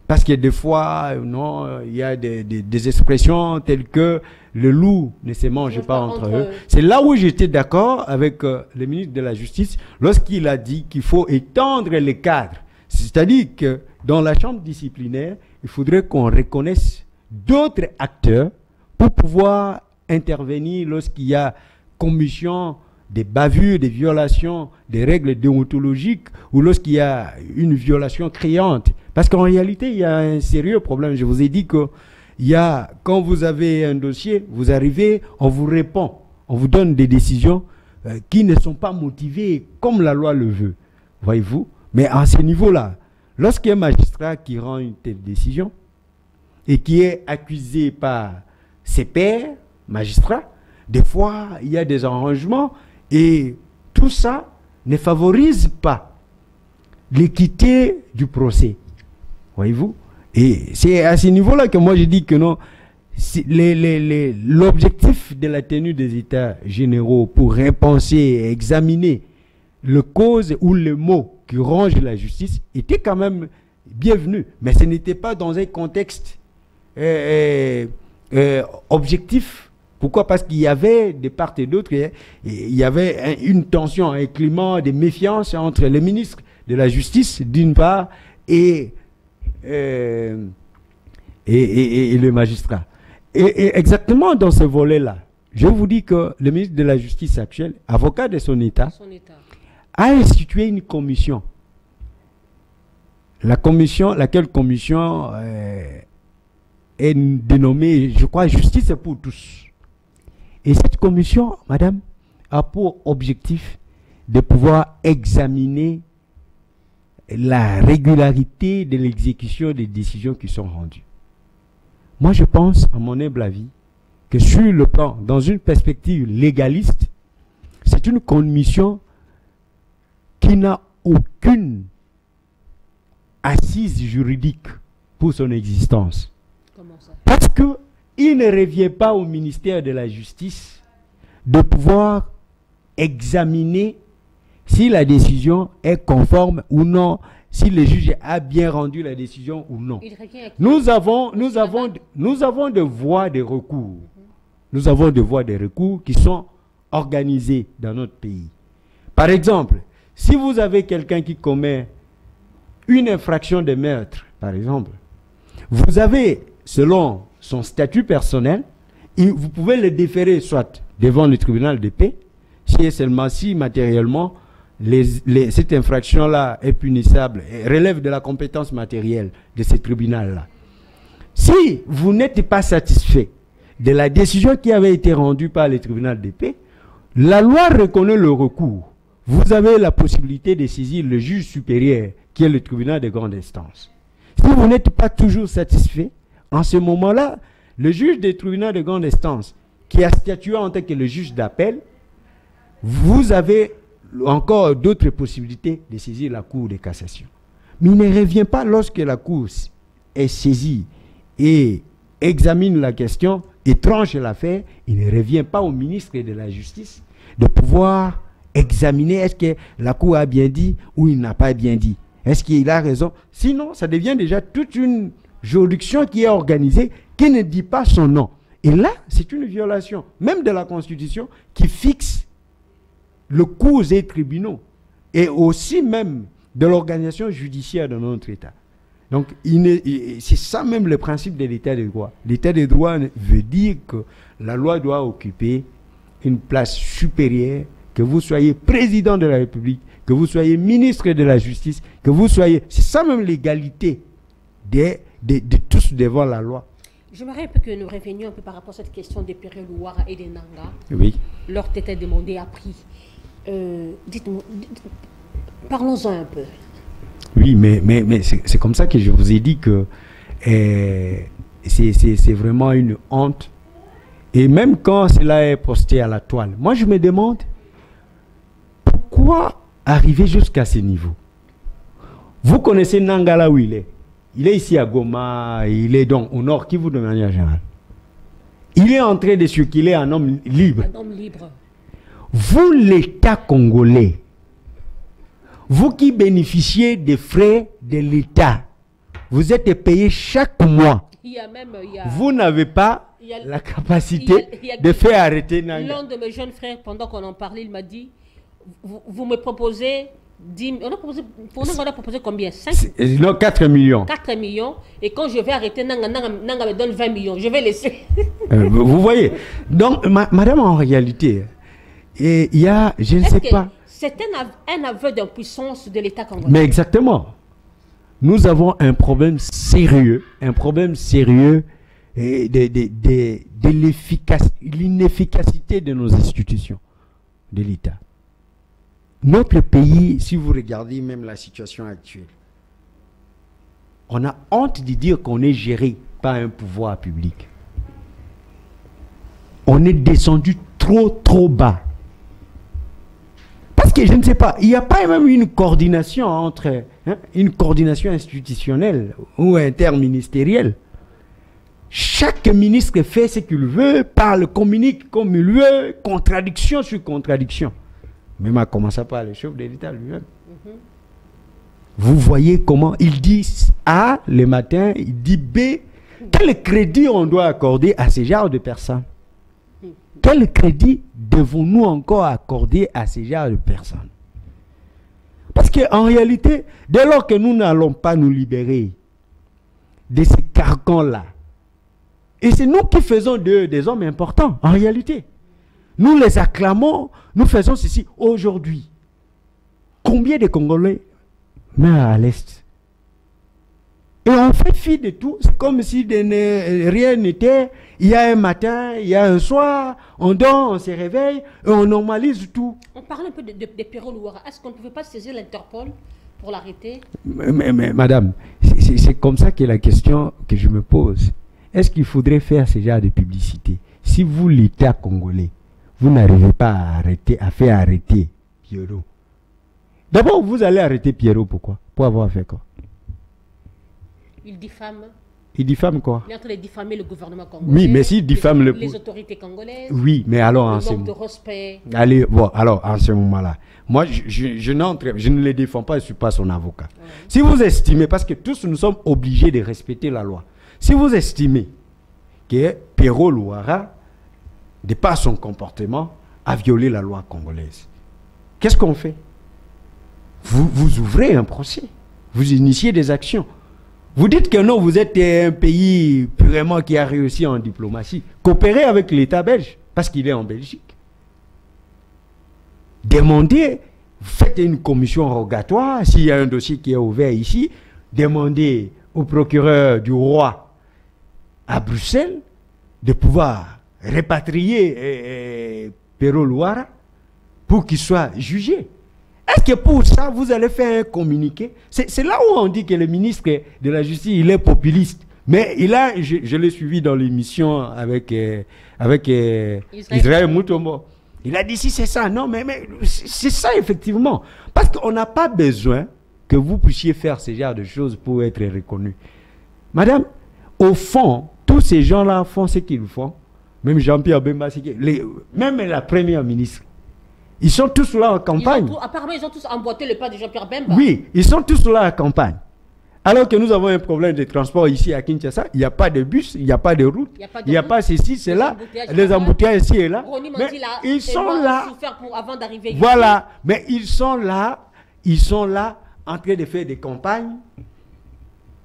Parce que des fois, non, il y a des expressions telles que le loup ne se mange pas entre eux. C'est là où j'étais d'accord avec le ministre de la Justice lorsqu'il a dit qu'il faut étendre les cadres. C'est-à-dire que dans la chambre disciplinaire, il faudrait qu'on reconnaisse d'autres acteurs pour pouvoir intervenir lorsqu'il y a commission des bavures, des violations des règles déontologiques ou lorsqu'il y a une violation criante. Parce qu'en réalité, il y a un sérieux problème. Je vous ai dit que quand vous avez un dossier, vous arrivez, on vous répond, on vous donne des décisions qui ne sont pas motivées comme la loi le veut. Voyez-vous? Mais à ce niveau-là, lorsqu'il y a un magistrat qui rend une telle décision et qui est accusé par ses pairs, magistrats, des fois, il y a des arrangements et tout ça ne favorise pas l'équité du procès. Voyez-vous? Et c'est à ce niveau-là que moi je dis que non, l'objectif de la tenue des États généraux pour repenser et examiner le cause ou le mot qui ronge la justice était quand même bienvenu. Mais ce n'était pas dans un contexte objectif. Pourquoi? Parce qu'il y avait de part et d'autre, il y avait une tension, un climat de méfiance entre les ministres de la Justice d'une part et le magistrat. Et exactement dans ce volet-là, je vous dis que le ministre de la Justice actuel, avocat de son État, a institué une commission. Laquelle commission est dénommée, je crois, Justice pour tous. Et cette commission, madame, a pour objectif de pouvoir examiner la régularité de l'exécution des décisions qui sont rendues. Moi, je pense, à mon humble avis, que sur le plan, dans une perspective légaliste, c'est une commission qui n'a aucune assise juridique pour son existence. Comment ça? Parce qu'il ne revient pas au ministère de la Justice de pouvoir examiner si la décision est conforme ou non, si le juge a bien rendu la décision ou non. Nous avons des voies de recours. Nous avons des voies de recours qui sont organisées dans notre pays. Par exemple, si vous avez quelqu'un qui commet une infraction de meurtre, par exemple, vous avez, selon son statut personnel, vous pouvez le déférer soit devant le tribunal de paix, si matériellement cette infraction-là est punissable, relève de la compétence matérielle de ce tribunal-là. Si vous n'êtes pas satisfait de la décision qui avait été rendue par le tribunal de paix, la loi reconnaît le recours. Vous avez la possibilité de saisir le juge supérieur, qui est le tribunal de grande instance. Si vous n'êtes pas toujours satisfait, en ce moment-là, le juge des tribunaux de grande instance, qui a statué en tant que le juge d'appel, vous avez encore d'autres possibilités de saisir la Cour de cassation. Mais il ne revient pas lorsque la Cour est saisie et examine la question et tranche l'affaire, il ne revient pas au ministre de la Justice de pouvoir examiner est-ce que la Cour a bien dit ou il n'a pas bien dit. Est-ce qu'il a raison? Sinon, ça devient déjà toute une juridiction qui est organisée, qui ne dit pas son nom. Et là, c'est une violation, même de la Constitution, qui fixe le cours et tribunaux, et aussi même de l'organisation judiciaire de notre État. Donc, c'est ça même le principe de l'état de droit. L'état de droit veut dire que la loi doit occuper une place supérieure, que vous soyez président de la République, que vous soyez ministre de la Justice, que vous soyez... C'est ça même l'égalité de tous devant la loi. J'aimerais un peu que nous revenions un peu par rapport à cette question des Pérélouara et des Nanga. Oui. Leur tête est demandée à prix. Dites-moi, parlons-en un peu. Oui, mais c'est comme ça que je vous ai dit que c'est vraiment une honte. Et même quand cela est posté à la toile, moi je me demande pourquoi arriver jusqu'à ce niveau. Vous connaissez Nangala où il est? Il est ici à Goma, il est donc au Nord Kivu de manière générale. Il est en train de circuler un homme libre. Un homme libre. Vous, l'État congolais, vous qui bénéficiez des frais de l'État, vous êtes payé chaque mois. Vous n'avez pas la capacité de faire arrêter Nanga. L'un de mes jeunes frères, pendant qu'on en parlait, il m'a dit, vous me proposez 10, on a proposé combien? 5? Non, 4 millions. 4 millions. Et quand je vais arrêter, Nanga me donne 20 millions. Je vais laisser. Vous voyez. Donc, madame, en réalité, il y a, je ne sais pas. C'est un aveu d'impuissance de l'État congolais. Mais exactement. Nous avons un problème sérieux de l'inefficacité de nos institutions, de l'État. Notre pays, si vous regardez même la situation actuelle, on a honte de dire qu'on est géré par un pouvoir public. On est descendu trop bas. Parce que je ne sais pas, il n'y a pas même une coordination entre, une coordination institutionnelle ou interministérielle. Chaque ministre fait ce qu'il veut, parle, communique comme il veut, contradiction sur contradiction. Même à commencer par le chef de l'État lui-même. Vous voyez comment il dit A le matin, il dit B. Quel crédit on doit accorder à ce genre de personnes? Quel crédit devons-nous encore accorder à ce genre de personnes? Parce qu'en réalité, dès lors que nous n'allons pas nous libérer de ces carcans-là, et c'est nous qui faisons des hommes importants, en réalité. Nous les acclamons, nous faisons ceci aujourd'hui. Combien de Congolais meurent à l'Est? Et on fait fi de tout, c'est comme si rien n'était. Il y a un matin, il y a un soir, on dort, on se réveille, et on normalise tout. On parle un peu de Pérélouara. Est-ce qu'on ne pouvait pas saisir l'Interpol pour l'arrêter? Mais madame, c'est comme ça que la question que je me pose. Est-ce qu'il faudrait faire ce genre de publicité? Si vous, l'État congolais, vous n'arrivez pas à faire arrêter Pierrot. D'abord, vous allez arrêter Pierrot, pourquoi? Pour avoir fait quoi? Il diffame. Il diffame quoi? Il est en train de diffamer le gouvernement congolais. Oui, mais s'il diffame les autorités congolaises. Oui, mais alors en ce moment. Respect. Allez, bon, alors en ce moment-là, moi, je ne le défends pas, je ne suis pas son avocat. Ouais. Si vous estimez, parce que tous nous sommes obligés de respecter la loi, si vous estimez que Pérélouara, de par son comportement, a violé la loi congolaise, qu'est-ce qu'on fait? Vous ouvrez un procès, vous initiez des actions. Vous dites que non, vous êtes un pays purement qui a réussi en diplomatie. Coopérez avec l'État belge, parce qu'il est en Belgique. Demandez, faites une commission rogatoire, s'il y a un dossier qui est ouvert ici, demandez au procureur du roi à Bruxelles de pouvoir répatrier Pérélouara pour qu'il soit jugé. Est-ce que pour ça, vous allez faire un communiqué? C'est là où on dit que le ministre de la Justice, il est populiste. Mais je l'ai suivi dans l'émission avec Israël Mutombo. Il a dit si c'est ça. Non, mais c'est ça effectivement. Parce qu'on n'a pas besoin que vous puissiez faire ce genre de choses pour être reconnu. Madame, au fond, tous ces gens-là font ce qu'ils font. Même Jean-Pierre Bemba, même la première ministre. Ils sont tous là en campagne. Apparemment, ils ont tous emboîté le pas de Jean-Pierre Bemba. Oui, ils sont tous là en campagne. Alors que nous avons un problème de transport ici à Kinshasa, il n'y a pas de bus, il n'y a pas de route, il n'y a pas ceci, c'est là, les embouteillages ici et là. Mais ils sont là. Avant d'arriver ici. Voilà, mais ils sont là en train de faire des campagnes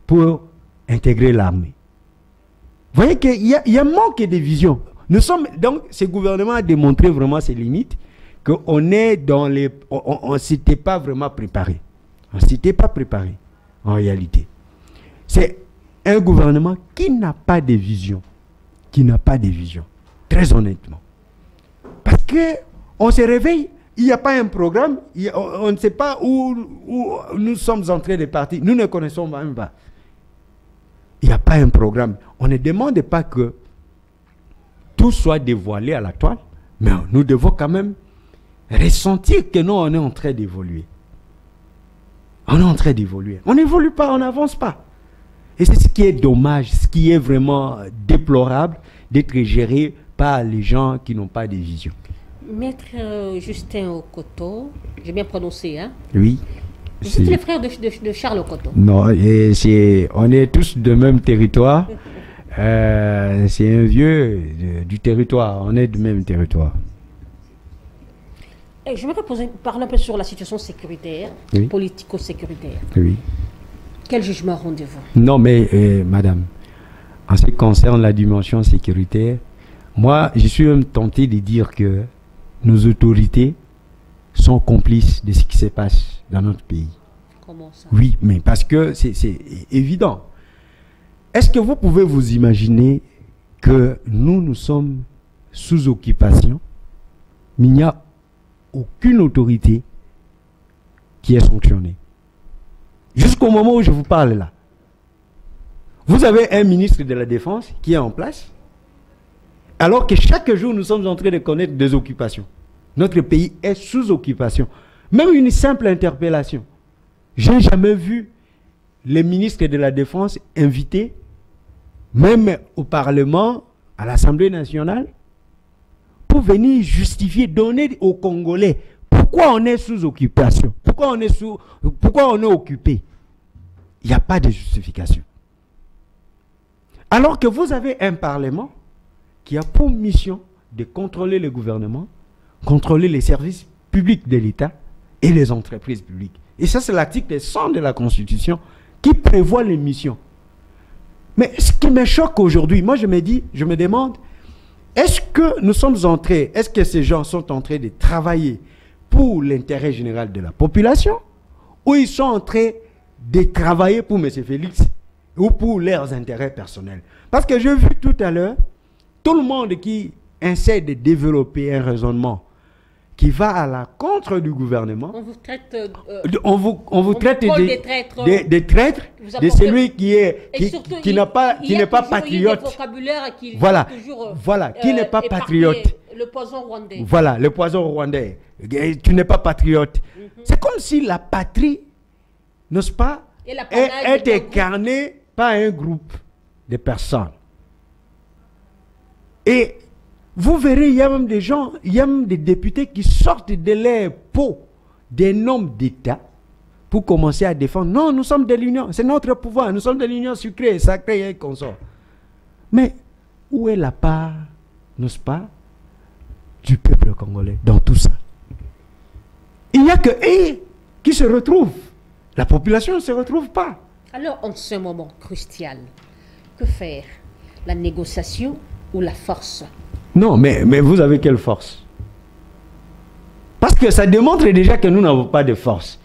pour intégrer l'armée. Vous voyez qu'il y a un manque de vision. Donc, ce gouvernement a démontré vraiment ses limites, qu'on est dans les... On ne s'était pas vraiment préparé. On ne s'était pas préparé, en réalité. C'est un gouvernement qui n'a pas de vision. Qui n'a pas de vision. Très honnêtement. Parce qu'on se réveille, il n'y a pas un programme, on ne sait pas où nous sommes en train de partir. Nous ne connaissons même pas. Il n'y a pas un programme. On ne demande pas que tout soit dévoilé à la toile, mais nous devons quand même ressentir que nous, on est en train d'évoluer. On est en train d'évoluer. On n'évolue pas, on n'avance pas. Et c'est ce qui est dommage, ce qui est vraiment déplorable d'être géré par les gens qui n'ont pas de vision. Maître Justin Okoto, j'ai bien prononcé, hein? Oui. Vous êtes le frère de Charles Okoto? Non, on est tous de même territoire. C'est un vieux du territoire. On est du même territoire. J'aimerais parler un peu sur la situation sécuritaire, oui. Politico-sécuritaire. Oui. Quel jugement rendez-vous? Non, mais madame, en ce qui concerne la dimension sécuritaire, moi, je suis même tenté de dire que nos autorités sont complices de ce qui se passe dans notre pays. Comment ça? Oui, mais parce que c'est évident. Est-ce que vous pouvez vous imaginer que nous sommes sous occupation, mais il n'y a aucune autorité qui est sanctionnée? Jusqu'au moment où je vous parle là. Vous avez un ministre de la Défense qui est en place, alors que chaque jour nous sommes en train de connaître des occupations. Notre pays est sous occupation. Même une simple interpellation. Je n'ai jamais vu les ministres de la Défense invités, même au Parlement, à l'Assemblée nationale, pour venir justifier, donner aux Congolais pourquoi on est sous occupation, pourquoi on est occupé. Il n'y a pas de justification. Alors que vous avez un Parlement qui a pour mission de contrôler le gouvernement, contrôler les services publics de l'État et les entreprises publiques. Et ça, c'est l'article 100 de la Constitution qui prévoit les missions. Mais ce qui me choque aujourd'hui, moi je me demande, est-ce que ces gens sont en train de travailler pour l'intérêt général de la population, ou ils sont en train de travailler pour M. Félix ou pour leurs intérêts personnels? Parce que j'ai vu tout à l'heure, tout le monde qui essaie de développer un raisonnement qui va à la contre du gouvernement. On vous traite, on vous traite des traîtres, de celui qui n'est pas patriote. Voilà, qui n'est pas patriote. Le poison rwandais. Voilà, le poison rwandais. Tu n'es pas patriote. C'est comme si la patrie, n'est-ce pas, est incarnée par un groupe de personnes. Et vous verrez, il y a même des gens, il y a même des députés qui sortent de leur peau des noms d'État pour commencer à défendre. Non, nous sommes de l'Union, c'est notre pouvoir, nous sommes de l'Union sucrée, sacrée et consort. Mais où est la part, n'est-ce pas, du peuple congolais dans tout ça? Il n'y a que eux qui se retrouvent. La population ne se retrouve pas. Alors, en ce moment crucial, que faire? La négociation ou la force? Non, mais vous avez quelle force? Parce que ça démontre déjà que nous n'avons pas de force.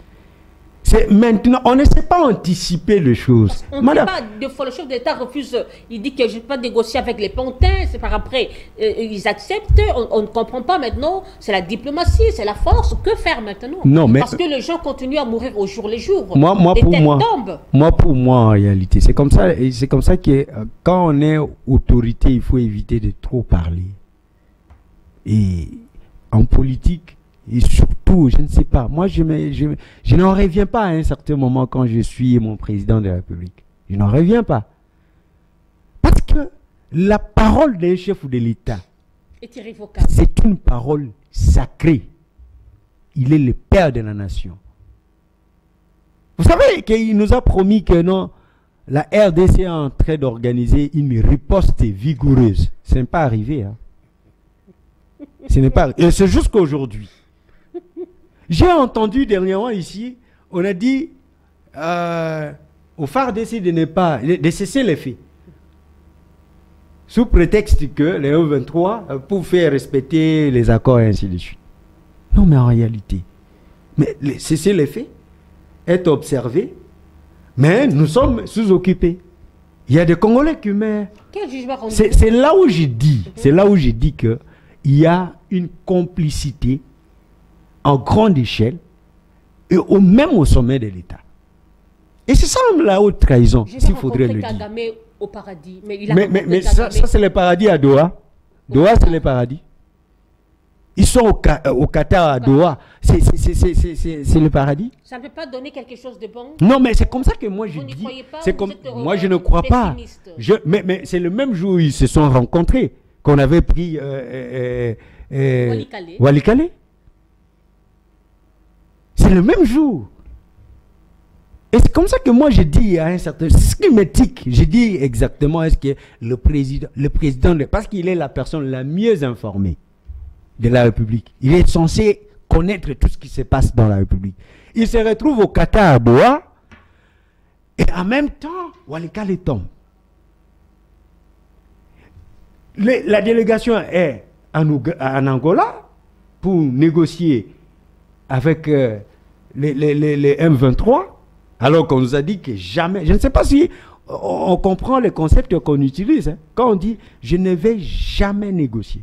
C'est maintenant, on ne sait pas anticiper les choses. On ne sait pas, des fois le chef d'État refuse, il dit que je ne peux pas négocier avec les pantins, c'est par après, ils acceptent, on ne comprend pas maintenant, c'est la diplomatie, c'est la force, que faire maintenant? Non, mais, parce que les gens continuent à mourir au jour les jours, pour moi en réalité, c'est comme ça que quand on est autorité, il faut éviter de trop parler. Et en politique, et surtout, je ne sais pas, moi je n'en reviens pas à un certain moment quand je suis mon président de la République. Je n'en reviens pas. Parce que la parole d'un chef de l'État, c'est une parole sacrée. Il est le père de la nation. Vous savez qu'il nous a promis que non, la RDC est en train d'organiser une riposte vigoureuse. Ce n'est pas arrivé. Hein. Ce n'est pas. Et c'est jusqu'aujourd'hui. J'ai entendu dernièrement ici, on a dit au FARDC de cesser les faits. Sous prétexte que les E23 pour faire respecter les accords et ainsi de suite. Non, mais en réalité, cesser les faits, être observé, mais nous sommes sous-occupés. Il y a des Congolais qui meurent. Quel jugement rendu? C'est là où j'ai dit, c'est là où j'ai dit que il y a une complicité en grande échelle et même au sommet de l'État. Et c'est ça la haute trahison, s'il faudrait le Kagame dire. au paradis. Mais ça c'est le paradis à Doha. Doha, c'est le paradis. Ils sont au Qatar, à Doha. C'est le paradis. Ça ne peut pas donner quelque chose de bon? Non, mais c'est comme ça que moi je dis. Moi je ne crois pas. Mais c'est le même jour où ils se sont rencontrés qu'on avait pris Walikale. C'est le même jour. Et c'est comme ça que moi je dis à un certain... C'est ce qui m'éthique. Je dis exactement, est-ce que le président, parce qu'il est la personne la mieux informée de la République. Il est censé connaître tout ce qui se passe dans la République. Il se retrouve au Qatar à Doha et en même temps, Walikale tombe. La délégation est en Angola pour négocier avec les M23, alors qu'on nous a dit que jamais... Je ne sais pas si on comprend les concepts qu'on utilise. Hein, quand on dit « je ne vais jamais négocier ».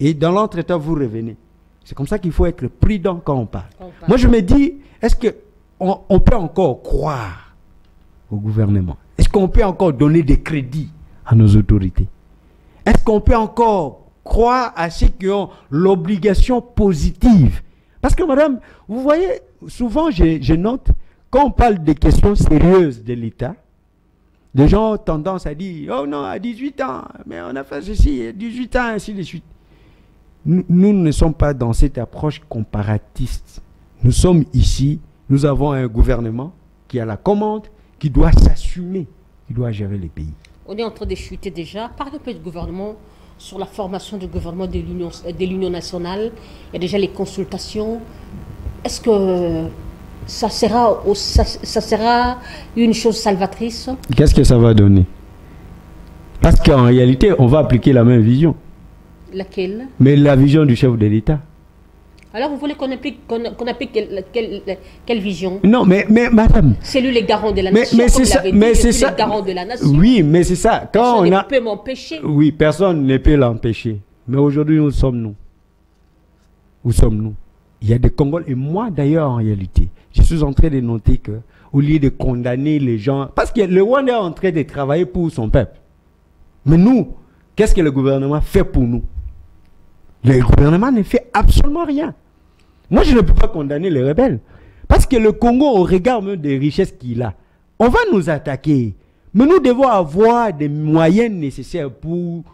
Et dans l'entretemps, vous revenez. C'est comme ça qu'il faut être prudent quand on parle. Moi, je me dis, est-ce qu'on peut encore croire au gouvernement? Est-ce qu'on peut encore donner des crédits à nos autorités? Est-ce qu'on peut encore croire à ceux qui ont l'obligation positive? Parce que, madame, vous voyez, souvent, je note, quand on parle des questions sérieuses de l'État, les gens ont tendance à dire, oh non, à 18 ans, mais on a fait ceci, 18 ans, ainsi de suite. Nous ne sommes pas dans cette approche comparatiste. Nous sommes ici, nous avons un gouvernement qui a la commande, qui doit s'assumer, qui doit gérer les pays. On est en train de chuter déjà. Parlez un peu du gouvernement, sur la formation du gouvernement de l'Union nationale. Il y a déjà les consultations. Est-ce que ça sera une chose salvatrice? Qu'est-ce que ça va donner? Parce qu'en réalité, on va appliquer la même vision. Laquelle? Mais la vision du chef de l'État. Alors vous voulez qu'on applique quelle vision? Non, mais madame... C'est lui le garant de la nation, mais c'est ça. Le garant de la nation. Oui, mais c'est ça. Quand personne on ne peut m'empêcher. Oui, personne ne peut l'empêcher. Mais aujourd'hui, où sommes-nous? Où sommes-nous? Il y a des Congolais, et moi d'ailleurs en réalité, je suis en train de noter que, au lieu de condamner les gens, parce que le Rwanda est en train de travailler pour son peuple. Mais nous, qu'est-ce que le gouvernement fait pour nous? Le gouvernement ne fait absolument rien. Moi, je ne peux pas condamner les rebelles. Parce que le Congo, au regard même des richesses qu'il a, on va nous attaquer. Mais nous devons avoir des moyens nécessaires pour...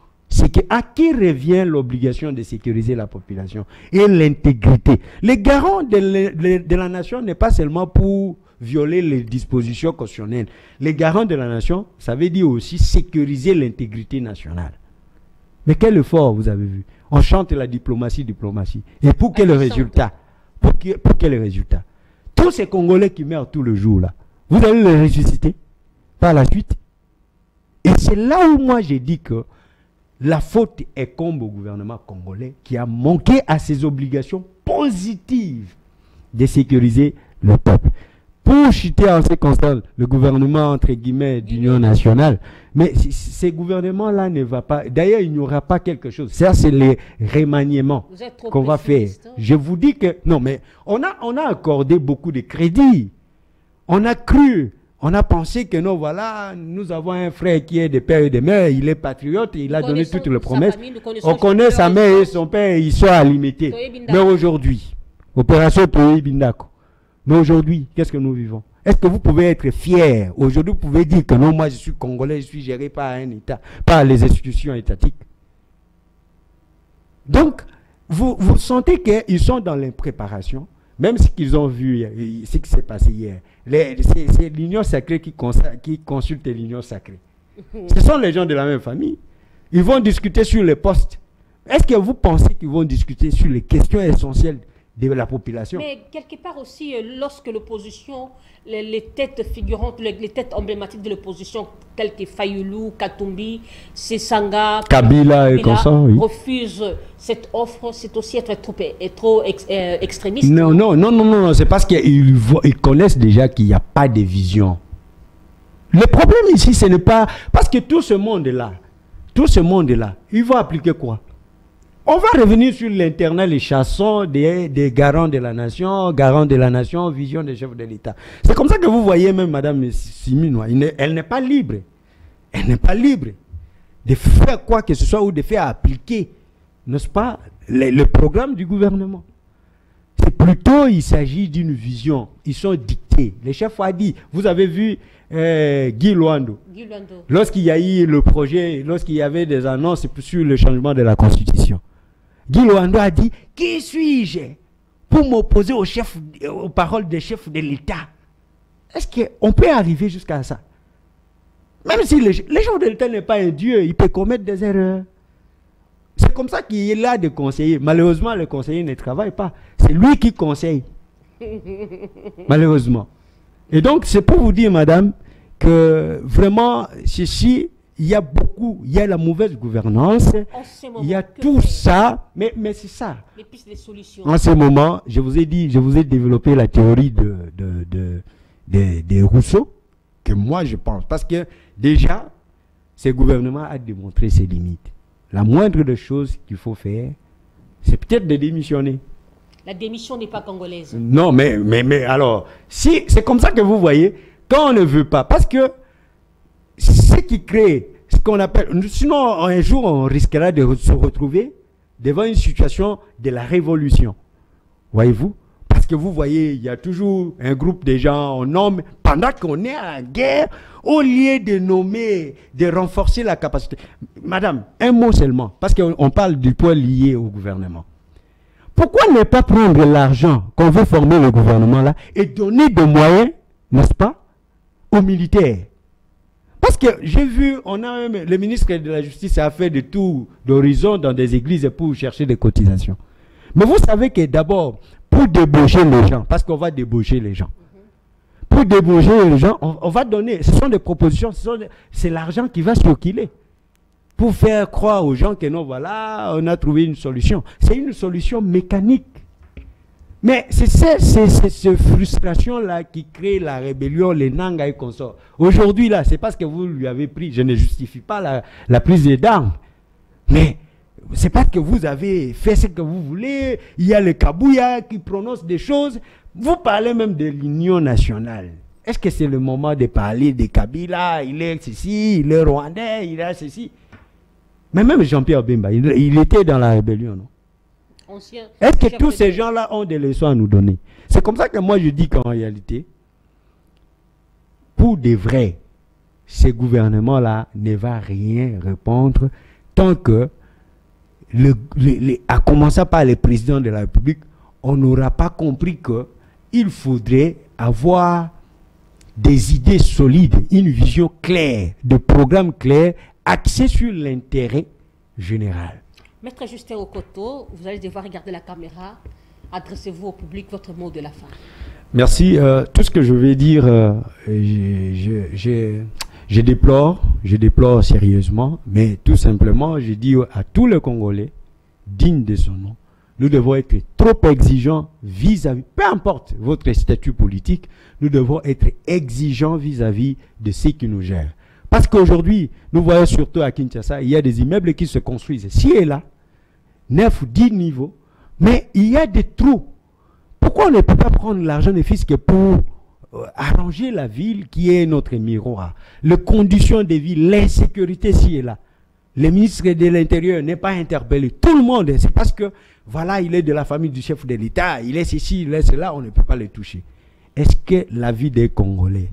À qui revient l'obligation de sécuriser la population et l'intégrité? Le garant de la nation n'est pas seulement pour violer les dispositions constitutionnelles. Le garant de la nation, ça veut dire aussi sécuriser l'intégrité nationale. Mais quel effort vous avez vu? On chante la diplomatie. Et pour quel résultat? Pour quel résultat? Tous ces Congolais qui meurent tout le jour là, vous allez les ressusciter par la suite? Et c'est là où moi j'ai dit que la faute incombe au gouvernement congolais qui a manqué à ses obligations positives de sécuriser le peuple. Pour chuter en ces constants, le gouvernement, entre guillemets, d'union nationale, mais ces gouvernements-là ne va pas... D'ailleurs, il n'y aura pas quelque chose. Ça, c'est les remaniements qu'on va faire. Je vous dis que... Non, mais on a accordé beaucoup de crédits. On a cru, on a pensé que non, voilà, nous avons un frère qui est de père et de mère, il est patriote, il a donné toutes les promesses. On connaît sa mère et son père, ils sont à limiter. Mais aujourd'hui, opération Toye Bindako. Mais aujourd'hui, qu'est-ce que nous vivons? Est-ce que vous pouvez être fiers? Aujourd'hui, vous pouvez dire que non, moi je suis Congolais, je suis géré par un État, par les institutions étatiques. Donc, vous sentez qu'ils sont dans l'impréparation, Même ce qu'ils ont vu, ce qui s'est passé hier, c'est l'union sacrée qui consulte l'union sacrée. Ce sont les gens de la même famille. Ils vont discuter sur les postes. Est-ce que vous pensez qu'ils vont discuter sur les questions essentielles de la population? Mais quelque part aussi, lorsque l'opposition, les têtes figurantes, les têtes emblématiques de l'opposition, telles que Fayoulou, Katumbi, Sesanga, Kabila et consorts, oui, refusent cette offre, c'est aussi être trop extrémiste. Non, c'est parce qu'ils connaissent déjà qu'il n'y a pas de vision. Le problème ici, ce n'est pas... Parce que tout ce monde-là, ils vont appliquer quoi? On va revenir sur l'internat, les chassons des garants de la nation, vision des chefs de l'État. C'est comme ça que vous voyez même Mme Siminois, elle n'est pas libre. Elle n'est pas libre de faire quoi que ce soit ou de faire appliquer, n'est-ce pas, le programme du gouvernement. C'est plutôt, il s'agit d'une vision. Ils sont dictés. Les chefs ont dit, vous avez vu Guy Luando. Lorsqu'il y a eu le projet, lorsqu'il y avait des annonces sur le changement de la Constitution. Guy Luando a dit, qui suis-je pour m'opposer aux paroles des chefs de l'État? Est-ce qu'on peut arriver jusqu'à ça? Même si le chef de l'État n'est pas un dieu, il peut commettre des erreurs. C'est comme ça qu'il est là de conseiller. Malheureusement, le conseiller ne travaille pas. C'est lui qui conseille. Malheureusement. Et donc, c'est pour vous dire, madame, que vraiment, ceci, il y a la mauvaise gouvernance, il y a tout ça, mais c'est ça. Les pistes de solutions. En ce moment, je vous ai développé la théorie de Rousseau, que moi je pense. Parce que déjà, ce gouvernement a démontré ses limites. La moindre des choses qu'il faut faire, c'est peut-être de démissionner. La démission n'est pas congolaise. Non, mais alors, si c'est comme ça que vous voyez, quand on ne veut pas, parce que ce qui crée ce qu'on appelle, sinon un jour on risquera de se retrouver devant une situation de la révolution. Voyez-vous? Parce que vous voyez, il y a toujours un groupe de gens, on nomme, pendant qu'on est en guerre, au lieu de nommer, de renforcer la capacité. Madame, un mot seulement, parce qu'on parle du poids lié au gouvernement. Pourquoi ne pas prendre l'argent qu'on veut former le gouvernement là et donner des moyens, n'est-ce pas, aux militaires? Parce que j'ai vu, le ministre de la Justice a fait de tout d'horizon dans des églises pour chercher des cotisations. Mais vous savez que d'abord, pour débaucher les gens, parce qu'on va débaucher les gens, pour débaucher les gens, on va donner, ce sont des propositions, c'est l'argent qui va circuler. Pour faire croire aux gens que non, voilà, on a trouvé une solution. C'est une solution mécanique. Mais c'est cette frustration-là qui crée la rébellion, les Nanga et consorts. Aujourd'hui, là, c'est parce que vous lui avez pris, je ne justifie pas la prise d'armes, mais c'est parce que vous avez fait ce que vous voulez, il y a le Kabouya qui prononce des choses, vous parlez même de l'union nationale. Est-ce que c'est le moment de parler de Kabila, il est ceci, il est rwandais, il est ceci? Mais même Jean-Pierre Bemba, il était dans la rébellion, non? Est-ce que tous ces gens-là ont des leçons à nous donner? C'est comme ça que moi je dis qu'en réalité, pour de vrai, ce gouvernement-là ne va rien répondre tant que, à commencer par le président de la République, on n'aura pas compris qu'il faudrait avoir des idées solides, une vision claire, de programmes clairs, axés sur l'intérêt général. Maître Justin Okoto, vous allez devoir regarder la caméra. Adressez-vous au public, votre mot de la fin. Merci. Tout ce que je vais dire, je déplore sérieusement, mais tout simplement, je dis à tous les Congolais, dignes de son nom, nous devons être trop exigeants vis-à-vis, peu importe votre statut politique, nous devons être exigeants vis-à-vis de ceux qui nous gèrent. Parce qu'aujourd'hui, nous voyons surtout à Kinshasa, il y a des immeubles qui se construisent ci et là, 9 ou 10 niveaux, mais il y a des trous. Pourquoi on ne peut pas prendre l'argent des fiscs pour arranger la ville qui est notre miroir? Les conditions de vie, l'insécurité ci et là. Le ministre de l'Intérieur n'est pas interpellé. Tout le monde, c'est parce que, voilà, il est de la famille du chef de l'État, il est ceci, il est cela, on ne peut pas le toucher. Est-ce que la vie des Congolais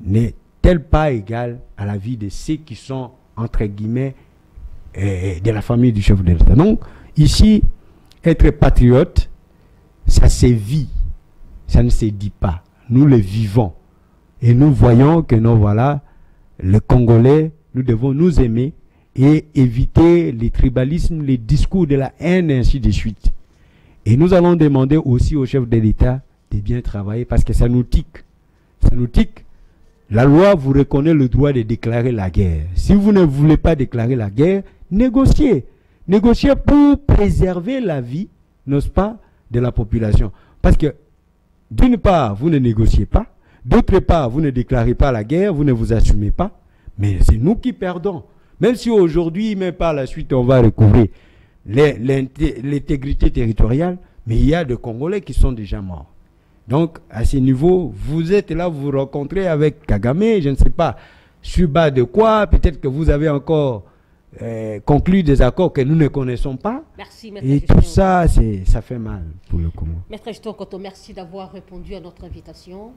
n'est-elle pas égale à la vie de ceux qui sont, entre guillemets, de la famille du chef de l'État? Donc, ici, être patriote, ça se vit, ça ne se dit pas. Nous le vivons. Et nous voyons que non, voilà, les Congolais, nous devons nous aimer et éviter les tribalismes, les discours de la haine, et ainsi de suite. Et nous allons demander aussi au chef de l'État de bien travailler parce que ça nous tique. Ça nous tique. La loi vous reconnaît le droit de déclarer la guerre. Si vous ne voulez pas déclarer la guerre, négociez. Négociez pour préserver la vie, n'est-ce pas, de la population. Parce que, d'une part, vous ne négociez pas. D'autre part, vous ne déclarez pas la guerre, vous ne vous assumez pas. Mais c'est nous qui perdons. Même si aujourd'hui, mais par la suite, on va recouvrir l'intégrité territoriale, mais il y a des Congolais qui sont déjà morts. Donc, à ce niveau, vous êtes là, vous vous rencontrez avec Kagame, je ne sais pas, sur bas de quoi, peut-être que vous avez encore conclu des accords que nous ne connaissons pas. Merci, Maître et Justin. tout ça, ça fait mal pour le Congo. Maître Justin Okoto, merci d'avoir répondu à notre invitation.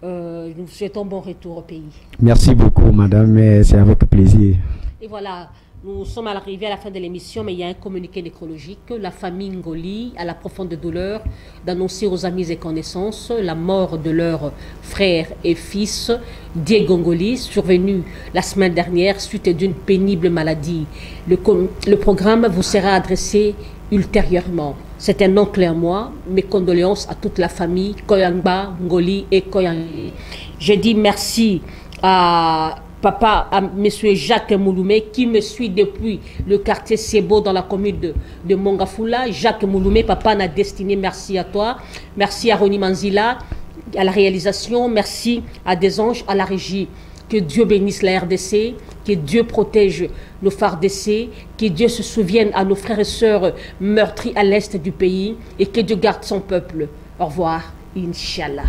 Nous vous souhaitons bon retour au pays. Merci beaucoup, madame, c'est avec plaisir. Et voilà, nous sommes arrivés à la fin de l'émission, mais il y a un communiqué nécrologique. La famille Ngoli a la profonde douleur d'annoncer aux amis et connaissances la mort de leur frère et fils, Diego Ngoli, survenu la semaine dernière suite d'une pénible maladie. Le programme vous sera adressé ultérieurement. C'est un oncle à moi. Mes condoléances à toute la famille, Koyangba, Ngoli et Koyangi. Je dis merci à Papa, à M. Jacques Mouloumé, qui me suit depuis le quartier Sebo dans la commune de Mongafula. Jacques Mouloumé, papa n'a destiné, merci à toi. Merci à Roni Manzila, à la réalisation. Merci à Desanges, à la régie. Que Dieu bénisse la RDC, que Dieu protège nos FARDC, que Dieu se souvienne à nos frères et sœurs meurtris à l'est du pays et que Dieu garde son peuple. Au revoir, Inch'Allah.